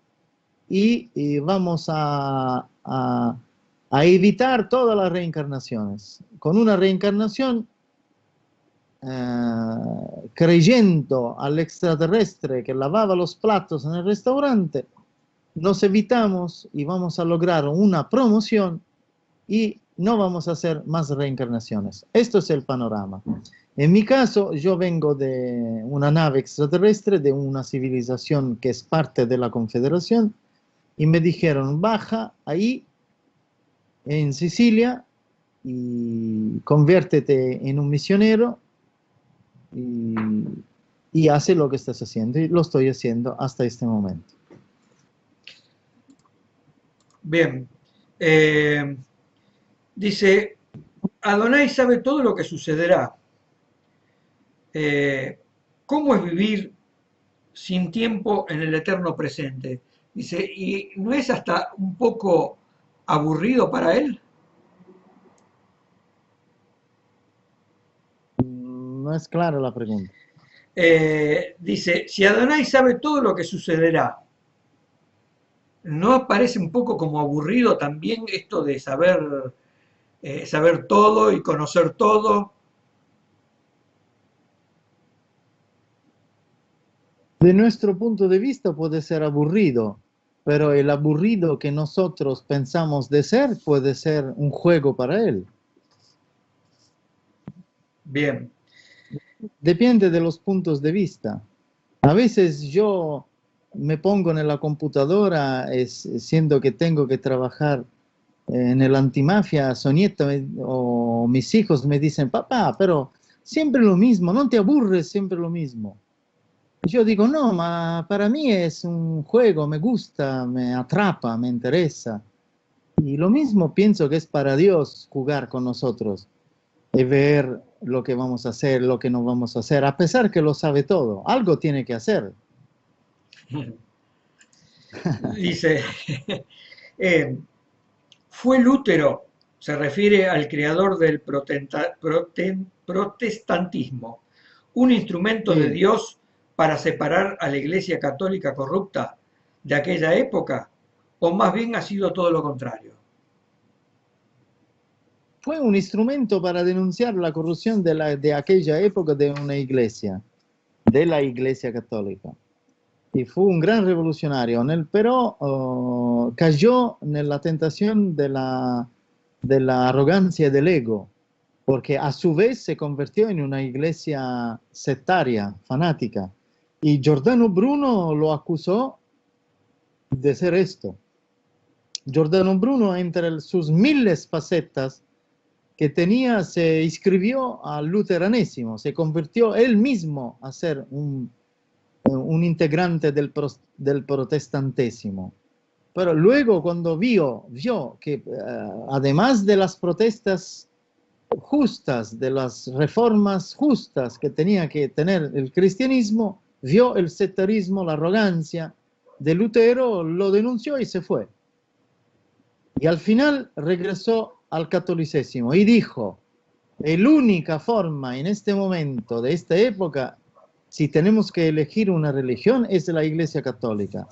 y vamos a evitar todas las reencarnaciones. Con una reencarnación, creyendo al extraterrestre que lavaba los platos en el restaurante, nos evitamos y vamos a lograr una promoción y no vamos a hacer más reencarnaciones. Esto es el panorama. En mi caso, yo vengo de una nave extraterrestre, de una civilización que es parte de la Confederación, y me dijeron, baja ahí, en Sicilia, y conviértete en un misionero, y hace lo que estás haciendo, y lo estoy haciendo hasta este momento. Bien. Dice, Adonai sabe todo lo que sucederá. ¿Cómo es vivir sin tiempo en el eterno presente? Dice, ¿y no es hasta un poco aburrido para él? No es clara la pregunta. Dice, si Adonai sabe todo lo que sucederá, ¿no parece un poco como aburrido también esto de saber todo y conocer todo? De nuestro punto de vista puede ser aburrido, pero el aburrido que nosotros pensamos de ser puede ser un juego para él. Bien. Depende de los puntos de vista. A veces yo me pongo en la computadora siendo que tengo que trabajar en el antimafia, Sonieta o mis hijos me dicen, papá, pero siempre lo mismo, no te aburres siempre lo mismo. Yo digo, no, para mí es un juego, me gusta, me atrapa, me interesa. Y lo mismo pienso que es para Dios jugar con nosotros y ver lo que vamos a hacer, lo que no vamos a hacer, a pesar que lo sabe todo. Algo tiene que hacer. Dice, fue Lutero, se refiere al creador del protestantismo, un instrumento de Dios para separar a la Iglesia Católica corrupta de aquella época, o más bien ha sido todo lo contrario. Fue un instrumento para denunciar la corrupción de aquella época de una iglesia, de la Iglesia Católica. Y fue un gran revolucionario, pero cayó en la tentación de la arrogancia del ego, porque a su vez se convirtió en una iglesia sectaria, fanática. Y Giordano Bruno lo acusó de ser esto. Giordano Bruno, entre sus miles facetas que tenía, se inscribió al luteranismo, se convirtió él mismo a ser un integrante del protestantismo. Pero luego cuando vio que además de las protestas justas, de las reformas justas que tenía que tener el cristianismo, vio el sectarismo, la arrogancia de Lutero, lo denunció y se fue. Y al final regresó al catolicismo y dijo, la única forma en este momento, de esta época, si tenemos que elegir una religión, es la Iglesia Católica,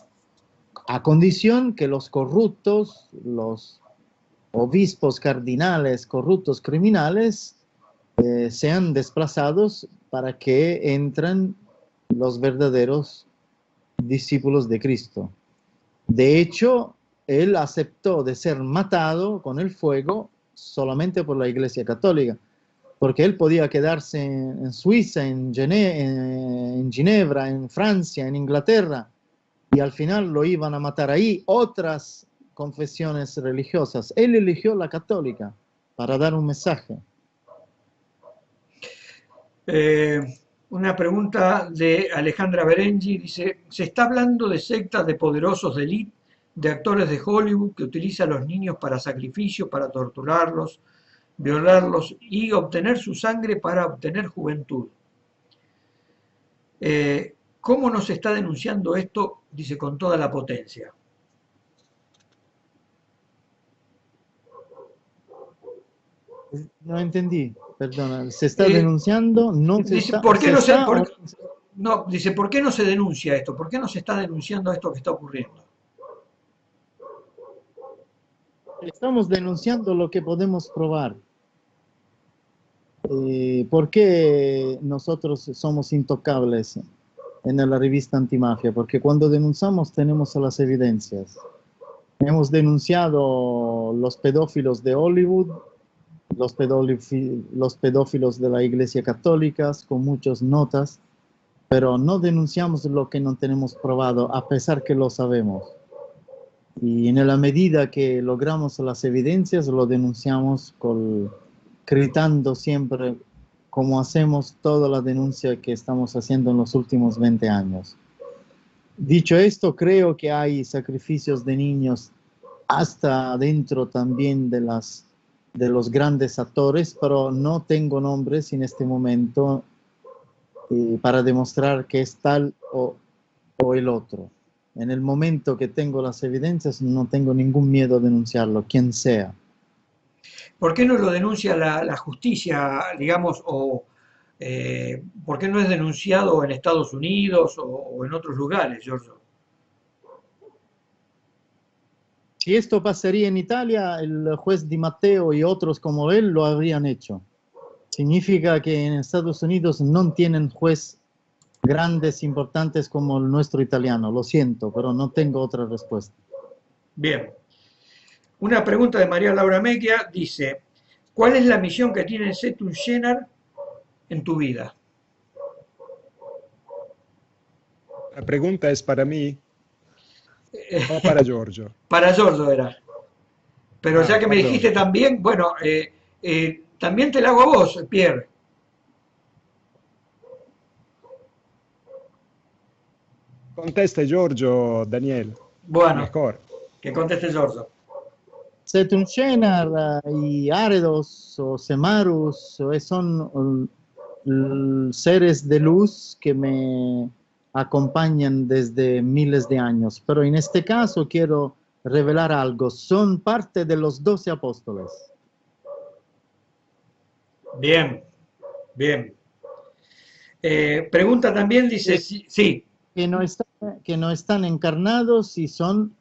a condición que los corruptos, los obispos cardinales corruptos criminales, sean desplazados para que entren los verdaderos discípulos de Cristo. De hecho, él aceptó de ser matado con el fuego solamente por la Iglesia Católica, porque él podía quedarse en Suiza, en Ginebra, en Francia, en Inglaterra, y al final lo iban a matar ahí otras confesiones religiosas. Él eligió la católica para dar un mensaje. Una pregunta de Alejandra Berengi, dice, ¿se está hablando de sectas de poderosos de élite, de actores de Hollywood que utilizan a los niños para sacrificio, para torturarlos, violarlos y obtener su sangre para obtener juventud? ¿Cómo nos está denunciando esto? Dice, con toda la potencia. No entendí, perdona. ¿Se está denunciando? No se dice, está, ¿por qué se no se, está, por- no, dice, ¿por qué no se denuncia esto? ¿Por qué no se está denunciando esto que está ocurriendo? Estamos denunciando lo que podemos probar. ¿Por qué nosotros somos intocables en la revista Antimafia? Porque cuando denunciamos tenemos las evidencias. Hemos denunciado los pedófilos de Hollywood, los pedófilos de la Iglesia Católica, con muchas notas, pero no denunciamos lo que no tenemos probado, a pesar que lo sabemos. Y en la medida que logramos las evidencias, lo denunciamos gritando siempre, como hacemos toda la denuncia que estamos haciendo en los últimos 20 años. Dicho esto, creo que hay sacrificios de niños hasta dentro también de los grandes actores, pero no tengo nombres en este momento para demostrar que es tal o el otro. En el momento que tengo las evidencias, no tengo ningún miedo a denunciarlo, quien sea. ¿Por qué no lo denuncia la justicia, digamos, o por qué no es denunciado en Estados Unidos o en otros lugares, Giorgio? Si esto pasaría en Italia, el juez Di Matteo y otros como él lo habrían hecho. Significa que en Estados Unidos no tienen juez grandes, importantes como el nuestro italiano. Lo siento, pero no tengo otra respuesta. Bien. Una pregunta de María Laura Mecchia dice, ¿cuál es la misión que tiene Setun Shenar en tu vida? La pregunta es para mí o para Giorgio. Para Giorgio era. Pero ya que me perdón. dijiste también, bueno, también te la hago a vos, Pierre. Conteste Giorgio, Daniel. Bueno, Mejor. que conteste Giorgio. Setun Shenar y Aredos o Semarus son seres de luz que me acompañan desde miles de años. Pero en este caso quiero revelar algo. Son parte de los 12 apóstoles. Bien, bien. Pregunta también, dice, sí. Que no están encarnados y son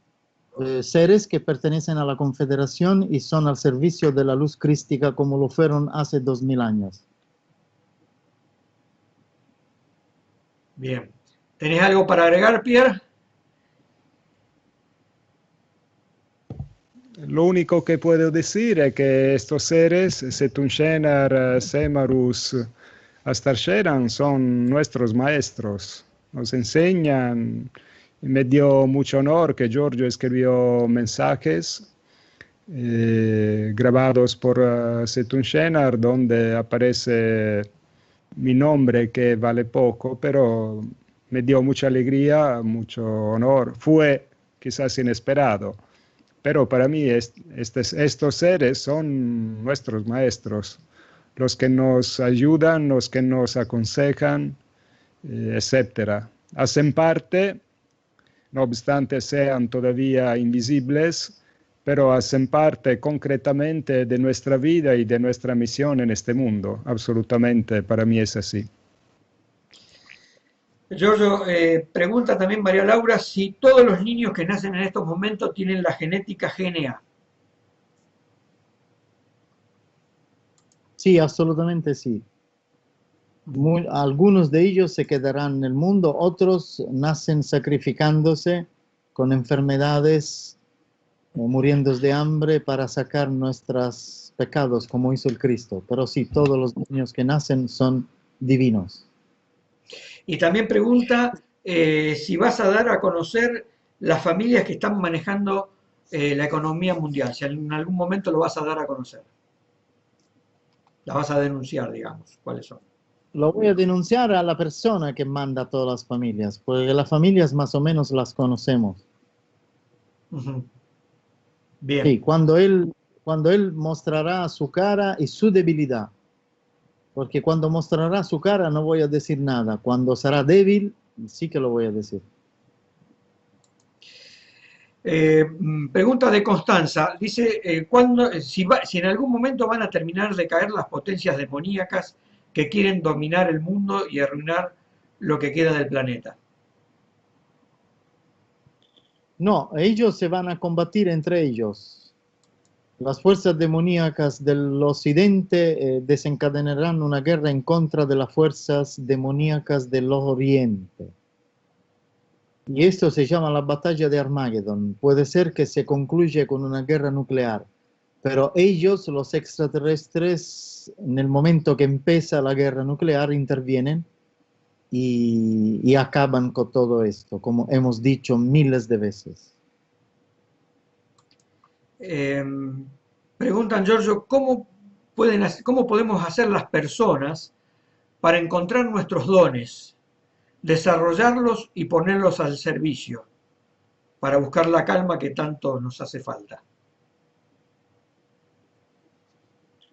seres que pertenecen a la Confederación y son al servicio de la luz crística como lo fueron hace 2000 años. Bien. ¿Tenés algo para agregar, Pierre? Lo único que puedo decir es que estos seres, Setun Shenar, Semarus, Astar Sheran, son nuestros maestros. Nos enseñan, y me dio mucho honor que Giorgio escribió mensajes grabados por Setun Shenar, donde aparece mi nombre, que vale poco, pero me dio mucha alegría, mucho honor. Fue quizás inesperado, pero para mí estos seres son nuestros maestros, los que nos ayudan, los que nos aconsejan, etc. Hacen parte, no obstante sean todavía invisibles, pero hacen parte concretamente de nuestra vida y de nuestra misión en este mundo. Absolutamente, para mí es así. Giorgio, pregunta también María Laura si todos los niños que nacen en estos momentos tienen la genética GNA. Sí, absolutamente sí. Algunos de ellos se quedarán en el mundo, otros nacen sacrificándose con enfermedades, muriendo de hambre para sacar nuestros pecados, como hizo el Cristo. Pero sí, todos los niños que nacen son divinos. Y también pregunta si vas a dar a conocer las familias que están manejando la economía mundial, si en algún momento lo vas a dar a conocer. La vas a denunciar, digamos, cuáles son. Lo voy a denunciar a la persona que manda a todas las familias, porque las familias más o menos las conocemos. Ujú. Bien. Sí, cuando él mostrará su cara y su debilidad. Porque cuando mostrará su cara no voy a decir nada. Cuando será débil, sí que lo voy a decir. Pregunta de Constanza. Dice, si en algún momento van a terminar de caer las potencias demoníacas que quieren dominar el mundo y arruinar lo que queda del planeta. No, ellos se van a combatir entre ellos. Las fuerzas demoníacas del occidente desencadenarán una guerra en contra de las fuerzas demoníacas del oriente. Y esto se llama la batalla de Armagedón. Puede ser que se concluya con una guerra nuclear, pero ellos, los extraterrestres, en el momento que empieza la guerra nuclear, intervienen y acaban con todo esto, como hemos dicho miles de veces. Preguntan, Giorgio, ¿cómo podemos hacer las personas para encontrar nuestros dones, desarrollarlos y ponerlos al servicio, para buscar la calma que tanto nos hace falta?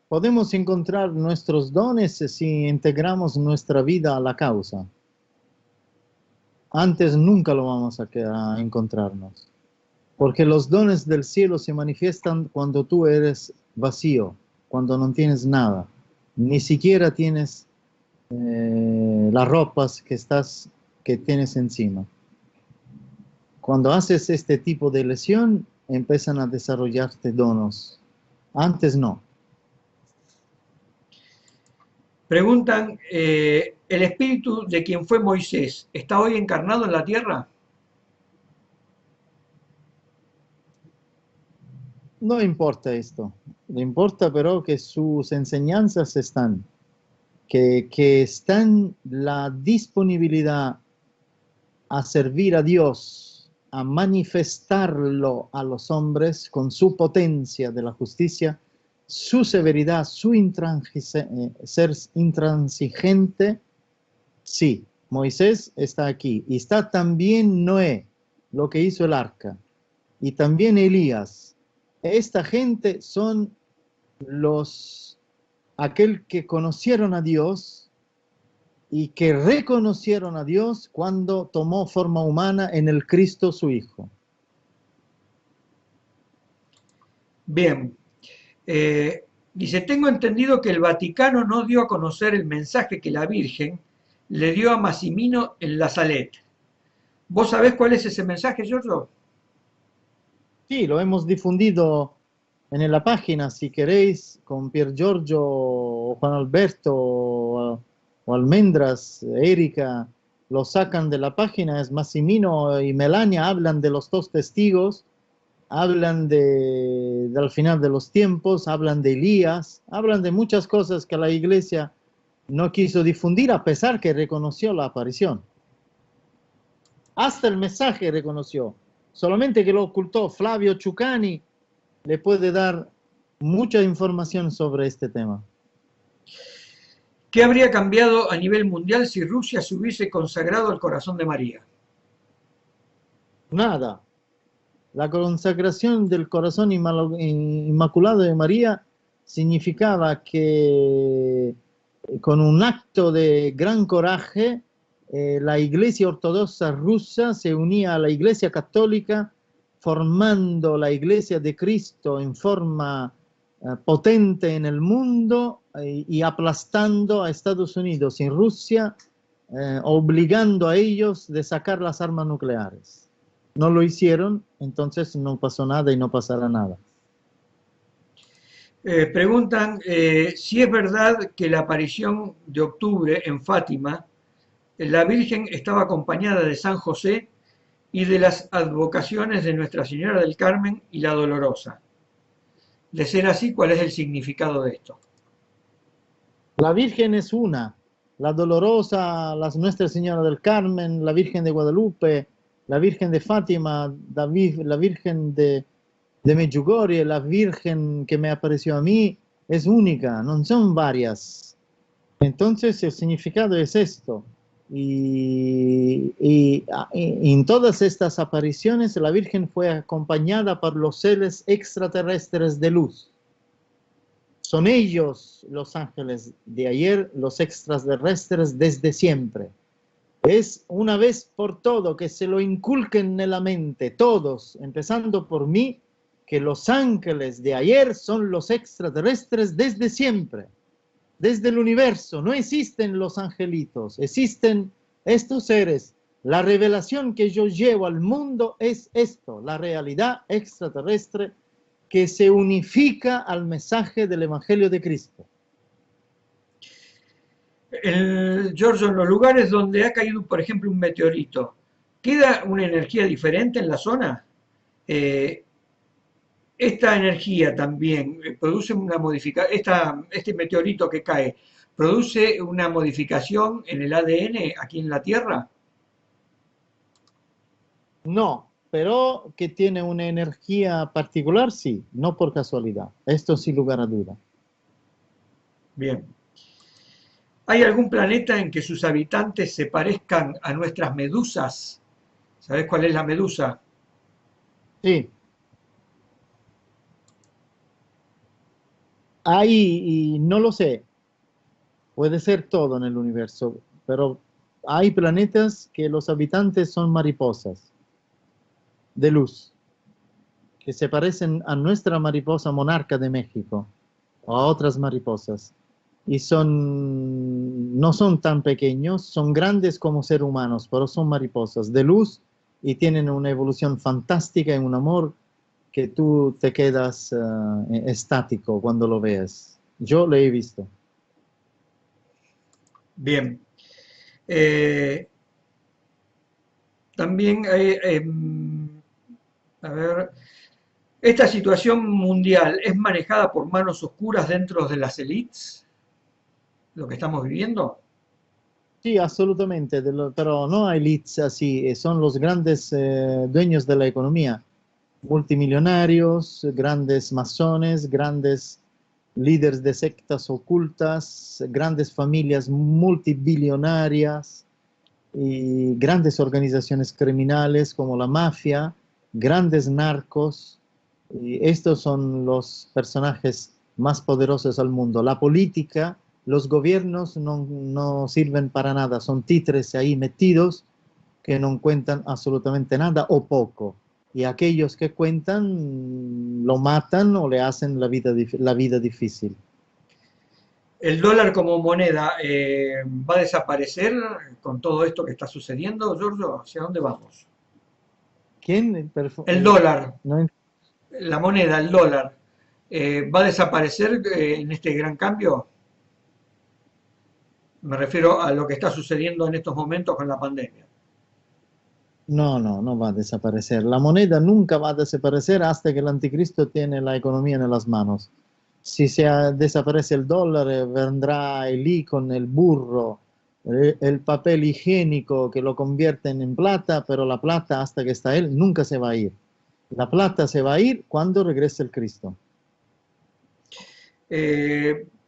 Podemos encontrar nuestros dones si integramos nuestra vida a la causa. Antes nunca lo vamos a encontrarnos. Porque los dones del cielo se manifiestan cuando tú eres vacío, cuando no tienes nada. Ni siquiera tienes las ropas que tienes encima. Cuando haces este tipo de lesión, empiezan a desarrollarte dones. Antes no. Preguntan, ¿el espíritu de quien fue Moisés está hoy encarnado en la tierra? No importa esto. No importa, pero que sus enseñanzas están. Que están la disponibilidad a servir a Dios, a manifestarlo a los hombres con su potencia de la justicia, su severidad, su ser intransigente. Sí, Moisés está aquí. Y está también Noé, lo que hizo el arca. Y también Elías. Esta gente son aquel que conocieron a Dios y que reconocieron a Dios cuando tomó forma humana en el Cristo su Hijo. Bien. Dice, tengo entendido que el Vaticano no dio a conocer el mensaje que la Virgen le dio a Massimino en la Salette. ¿Vos sabés cuál es ese mensaje, Giorgio? Sí, lo hemos difundido en la página, si queréis, con Pier Giorgio, o Juan Alberto, o Almendras, Erika, lo sacan de la página. Es Massimino y Melania hablan de los dos testigos, hablan del final de los tiempos, hablan de Elías, hablan de muchas cosas que la iglesia no quiso difundir, a pesar que reconoció la aparición. Hasta el mensaje reconoció, solamente que lo ocultó. Flavio Ciucani le puede dar mucha información sobre este tema. ¿Qué habría cambiado a nivel mundial si Rusia se hubiese consagrado al corazón de María? Nada. La consagración del corazón inmaculado de María significaba que con un acto de gran coraje la Iglesia Ortodoxa rusa se unía a la Iglesia Católica, formando la Iglesia de Cristo en forma potente en el mundo y aplastando a Estados Unidos y Rusia, obligando a ellos de sacar las armas nucleares. No lo hicieron, entonces no pasó nada y no pasará nada. Preguntan si es verdad que la aparición de octubre en Fátima, la Virgen estaba acompañada de San José y de las advocaciones de Nuestra Señora del Carmen y la Dolorosa. De ser así, ¿cuál es el significado de esto? La Virgen es una, la Dolorosa, Nuestra Señora del Carmen, la Virgen de Guadalupe, la Virgen de Fátima, la Virgen de de Medjugorje, la Virgen que me apareció a mí, es única, no son varias. Entonces el significado es esto. Y en todas estas apariciones la Virgen fue acompañada por los seres extraterrestres de luz. Son ellos los ángeles de ayer, los extraterrestres desde siempre. Es una vez por todo que se lo inculquen en la mente, todos, empezando por mí, que los ángeles de ayer son los extraterrestres desde siempre, desde el universo. No existen los angelitos, existen estos seres. La revelación que yo llevo al mundo es esto, la realidad extraterrestre que se unifica al mensaje del Evangelio de Cristo. Giorgio, en los lugares donde ha caído, por ejemplo, un meteorito, ¿queda una energía diferente en la zona? Esta energía también produce una modificación, este meteorito que cae, ¿produce una modificación en el ADN aquí en la Tierra? No, pero que tiene una energía particular, sí, no por casualidad. Esto sin lugar a duda. Bien. ¿Hay algún planeta en que sus habitantes se parezcan a nuestras medusas? ¿Sabés cuál es la medusa? Sí. Hay, y no lo sé, puede ser todo en el universo, pero hay planetas que los habitantes son mariposas de luz, que se parecen a nuestra mariposa monarca de México, o a otras mariposas. Y no son tan pequeños, son grandes como seres humanos, pero son mariposas de luz y tienen una evolución fantástica y un amor que tú te quedas estático cuando lo ves. Yo lo he visto. Bien. También a ver, ¿esta situación mundial es manejada por manos oscuras dentro de las élites? ¿Lo que estamos viviendo? Sí, absolutamente, pero no hay elites así, son los grandes dueños de la economía, multimillonarios, grandes masones, grandes líderes de sectas ocultas, grandes familias multibillonarias y grandes organizaciones criminales como la mafia, grandes narcos. Y estos son los personajes más poderosos del mundo. La política, los gobiernos no sirven para nada, son títeres ahí metidos que no cuentan absolutamente nada o poco. Y aquellos que cuentan lo matan o le hacen la vida difícil. ¿El dólar como moneda va a desaparecer con todo esto que está sucediendo, Giorgio? ¿Hacia dónde vamos? ¿Quién? El dólar, No, la moneda, el dólar, ¿va a desaparecer en este gran cambio? Me refiero a lo que está sucediendo en estos momentos con la pandemia. no va a desaparecer. La moneda nunca va a desaparecer hasta que el anticristo tiene la economía en las manos. Si desaparece el dólar, vendrá Elí con el burro, el papel higiénico que lo convierten en plata, pero la plata hasta que está él nunca se va a ir. La plata se va a ir cuando regrese el Cristo.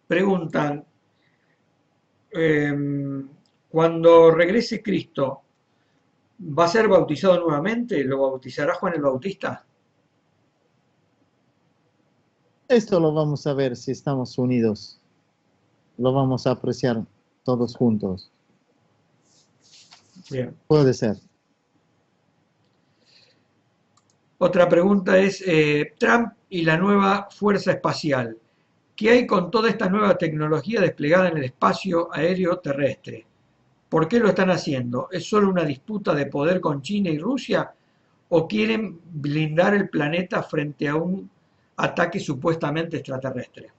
Preguntan, cuando regrese Cristo, ¿va a ser bautizado nuevamente? ¿Lo bautizará Juan el Bautista? Esto lo vamos a ver si estamos unidos. Lo vamos a apreciar todos juntos. Bien. Puede ser. Otra pregunta es, Trump y la nueva fuerza espacial. ¿Qué hay con toda esta nueva tecnología desplegada en el espacio aéreo terrestre? ¿Por qué lo están haciendo? ¿Es solo una disputa de poder con China y Rusia? ¿O quieren blindar el planeta frente a un ataque supuestamente extraterrestre?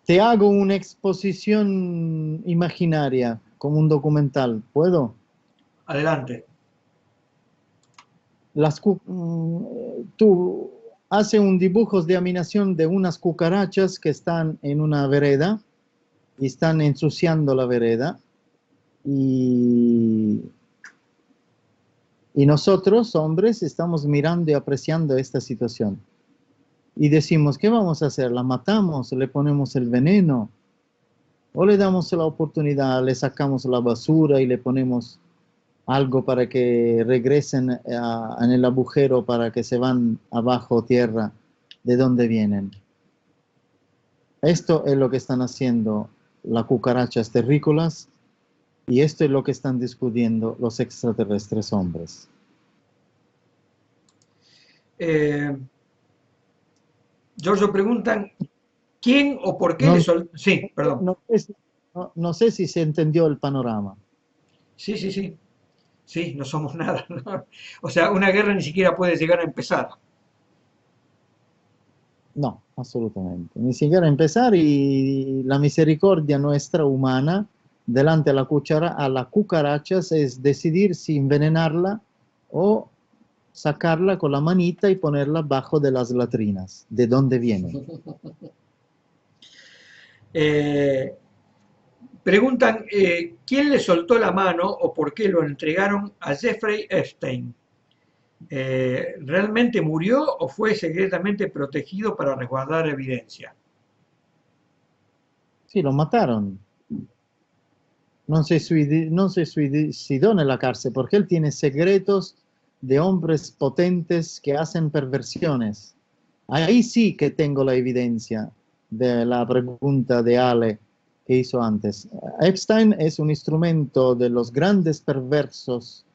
Te hago una exposición imaginaria, como un documental. ¿Puedo? Adelante. Tú haces un dibujo de animación de unas cucarachas que están en una vereda y están ensuciando la vereda y Y nosotros, hombres, estamos mirando y apreciando esta situación. Y decimos, ¿qué vamos a hacer? ¿La matamos? ¿Le ponemos el veneno? ¿O le damos la oportunidad, le sacamos la basura y le ponemos algo para que regresen en el agujero, para que se van abajo tierra de donde vienen? Esto es lo que están haciendo las cucarachas terrícolas y esto es lo que están discutiendo los extraterrestres hombres. Giorgio, preguntan, ¿quién o por qué No, le soltó? Sí, perdón. No sé si se entendió el panorama. Sí, sí, sí. Sí, no somos nada, ¿no? O sea, una guerra ni siquiera puede llegar a empezar. No, absolutamente. Ni siquiera empezar, y la misericordia nuestra humana delante a la cucarachas es decidir si envenenarla o sacarla con la manita y ponerla bajo de las latrinas, de donde vienen. Preguntan, ¿quién le soltó la mano o por qué lo entregaron a Jeffrey Epstein? ¿Realmente murió o fue secretamente protegido para resguardar evidencia? Sí, lo mataron. No se suicidó en la cárcel porque él tiene secretos de hombres potentes que hacen perversiones. Ahí sí que tengo la evidencia de la pregunta de Ale que hizo antes. Epstein es un instrumento de los grandes perversos,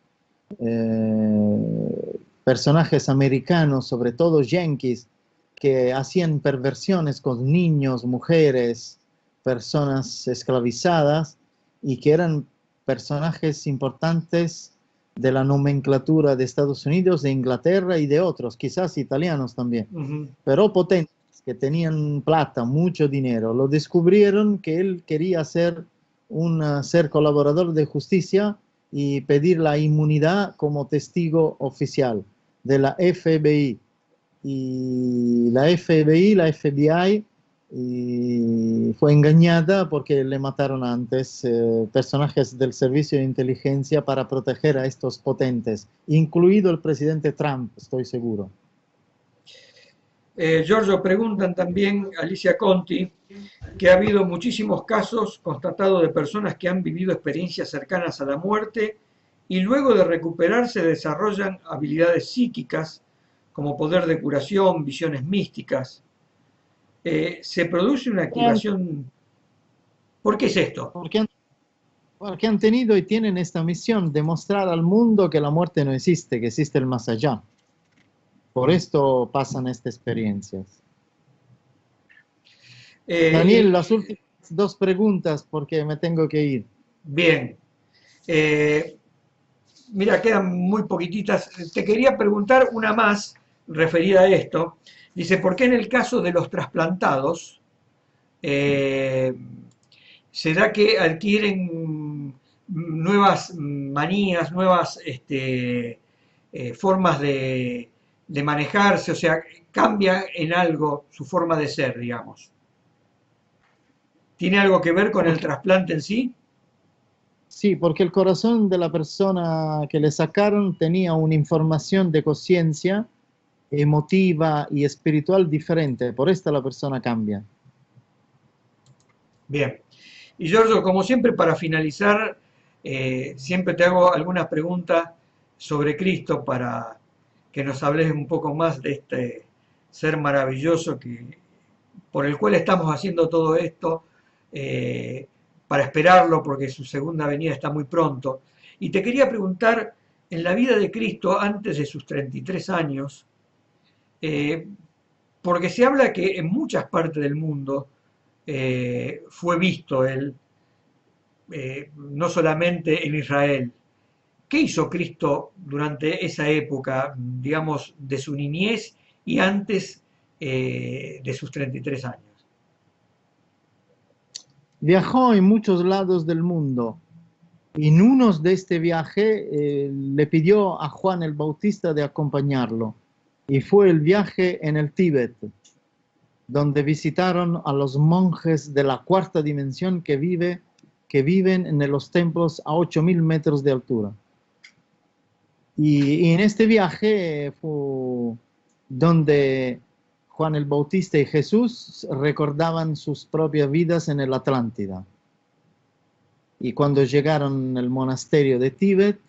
personajes americanos, sobre todo yanquis, que hacían perversiones con niños, mujeres, personas esclavizadas, y que eran personajes importantes de la nomenclatura de Estados Unidos, de Inglaterra y de otros, quizás italianos también, pero potentes, que tenían plata, mucho dinero. Lo descubrieron que él quería ser colaborador de justicia y pedir la inmunidad como testigo oficial de la FBI. Y la FBI fue engañada porque le mataron antes personajes del servicio de inteligencia para proteger a estos potentes, incluido el presidente Trump, estoy seguro. Giorgio, preguntan también, Alicia Conti, que ha habido muchísimos casos constatados de personas que han vivido experiencias cercanas a la muerte y luego de recuperarse desarrollan habilidades psíquicas como poder de curación, visiones místicas. Se produce una activación. ¿Por qué es esto? Porque han tenido y tienen esta misión de mostrar al mundo que la muerte no existe, que existe el más allá. Por esto pasan estas experiencias. Daniel, las últimas dos preguntas porque me tengo que ir. Bien. Mira, quedan muy poquititas. Te quería preguntar una más referida a esto. Dice, ¿por qué en el caso de los trasplantados se da que adquieren nuevas manías, nuevas formas de manejarse, o sea, cambia en algo su forma de ser, digamos? ¿Tiene algo que ver con el trasplante en sí? Sí, porque el corazón de la persona que le sacaron tenía una información de conciencia emotiva y espiritual diferente, por esto la persona cambia. Bien. Y Giorgio, como siempre, para finalizar, siempre te hago algunas preguntas sobre Cristo para que nos hables un poco más de este ser maravilloso por el cual estamos haciendo todo esto, para esperarlo, porque su segunda venida está muy pronto. Y te quería preguntar, en la vida de Cristo, antes de sus 33 años, porque se habla que en muchas partes del mundo fue visto él, no solamente en Israel. ¿Qué hizo Cristo durante esa época, digamos, de su niñez y antes de sus 33 años? Viajó en muchos lados del mundo. En uno de este viaje le pidió a Juan el Bautista de acompañarlo. Y fue el viaje en el Tíbet, donde visitaron a los monjes de la cuarta dimensión que viven en los templos a 8.000 metros de altura. Y en este viaje fue donde Juan el Bautista y Jesús recordaban sus propias vidas en el Atlántida. Y cuando llegaron al monasterio de Tíbet,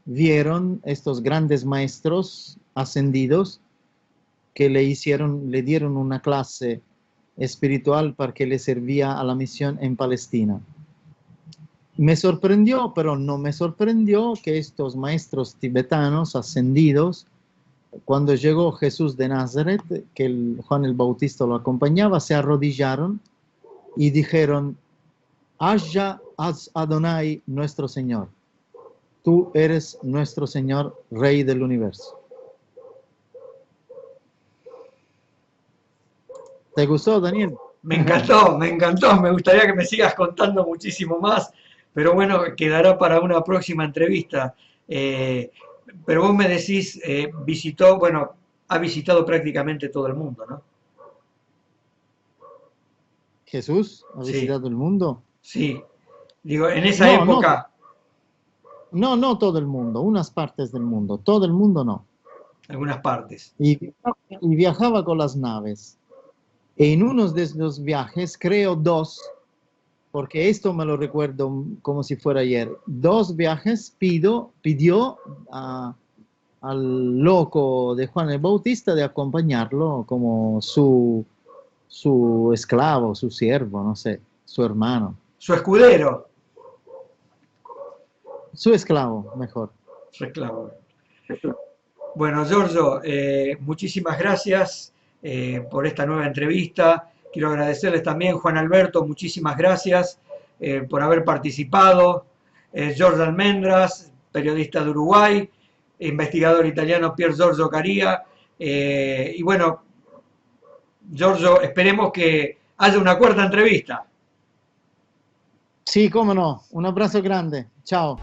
vieron estos grandes maestros ascendidos que le dieron una clase espiritual para que le servía a la misión en Palestina. Me sorprendió, pero no me sorprendió que estos maestros tibetanos ascendidos, cuando llegó Jesús de Nazaret, que Juan el Bautista lo acompañaba, se arrodillaron y dijeron: Asya Adonai, nuestro Señor. Tú eres nuestro Señor, Rey del universo. ¿Te gustó, Daniel? Me encantó, me encantó. Me gustaría que me sigas contando muchísimo más, pero bueno, quedará para una próxima entrevista. Pero vos me decís, ha visitado prácticamente todo el mundo, ¿no? Jesús ha visitado el mundo. Sí, digo, en esa época. No todo el mundo, unas partes del mundo, todo el mundo no. Algunas partes. Y viajaba con las naves. En uno de los viajes, creo 2, porque esto me lo recuerdo como si fuera ayer, 2 viajes pidió al loco de Juan el Bautista de acompañarlo como su esclavo, su siervo, no sé, su hermano. Su escudero. Su esclavo, mejor. Su esclavo. Bueno, Giorgio, muchísimas gracias por esta nueva entrevista. Quiero agradecerles también, Juan Alberto, muchísimas gracias por haber participado. Giorgio Almendras, periodista de Uruguay, investigador italiano Pier Giorgio Caria. Y bueno, Giorgio, esperemos que haya una cuarta entrevista. Sí, cómo no. Un abrazo grande. Chao.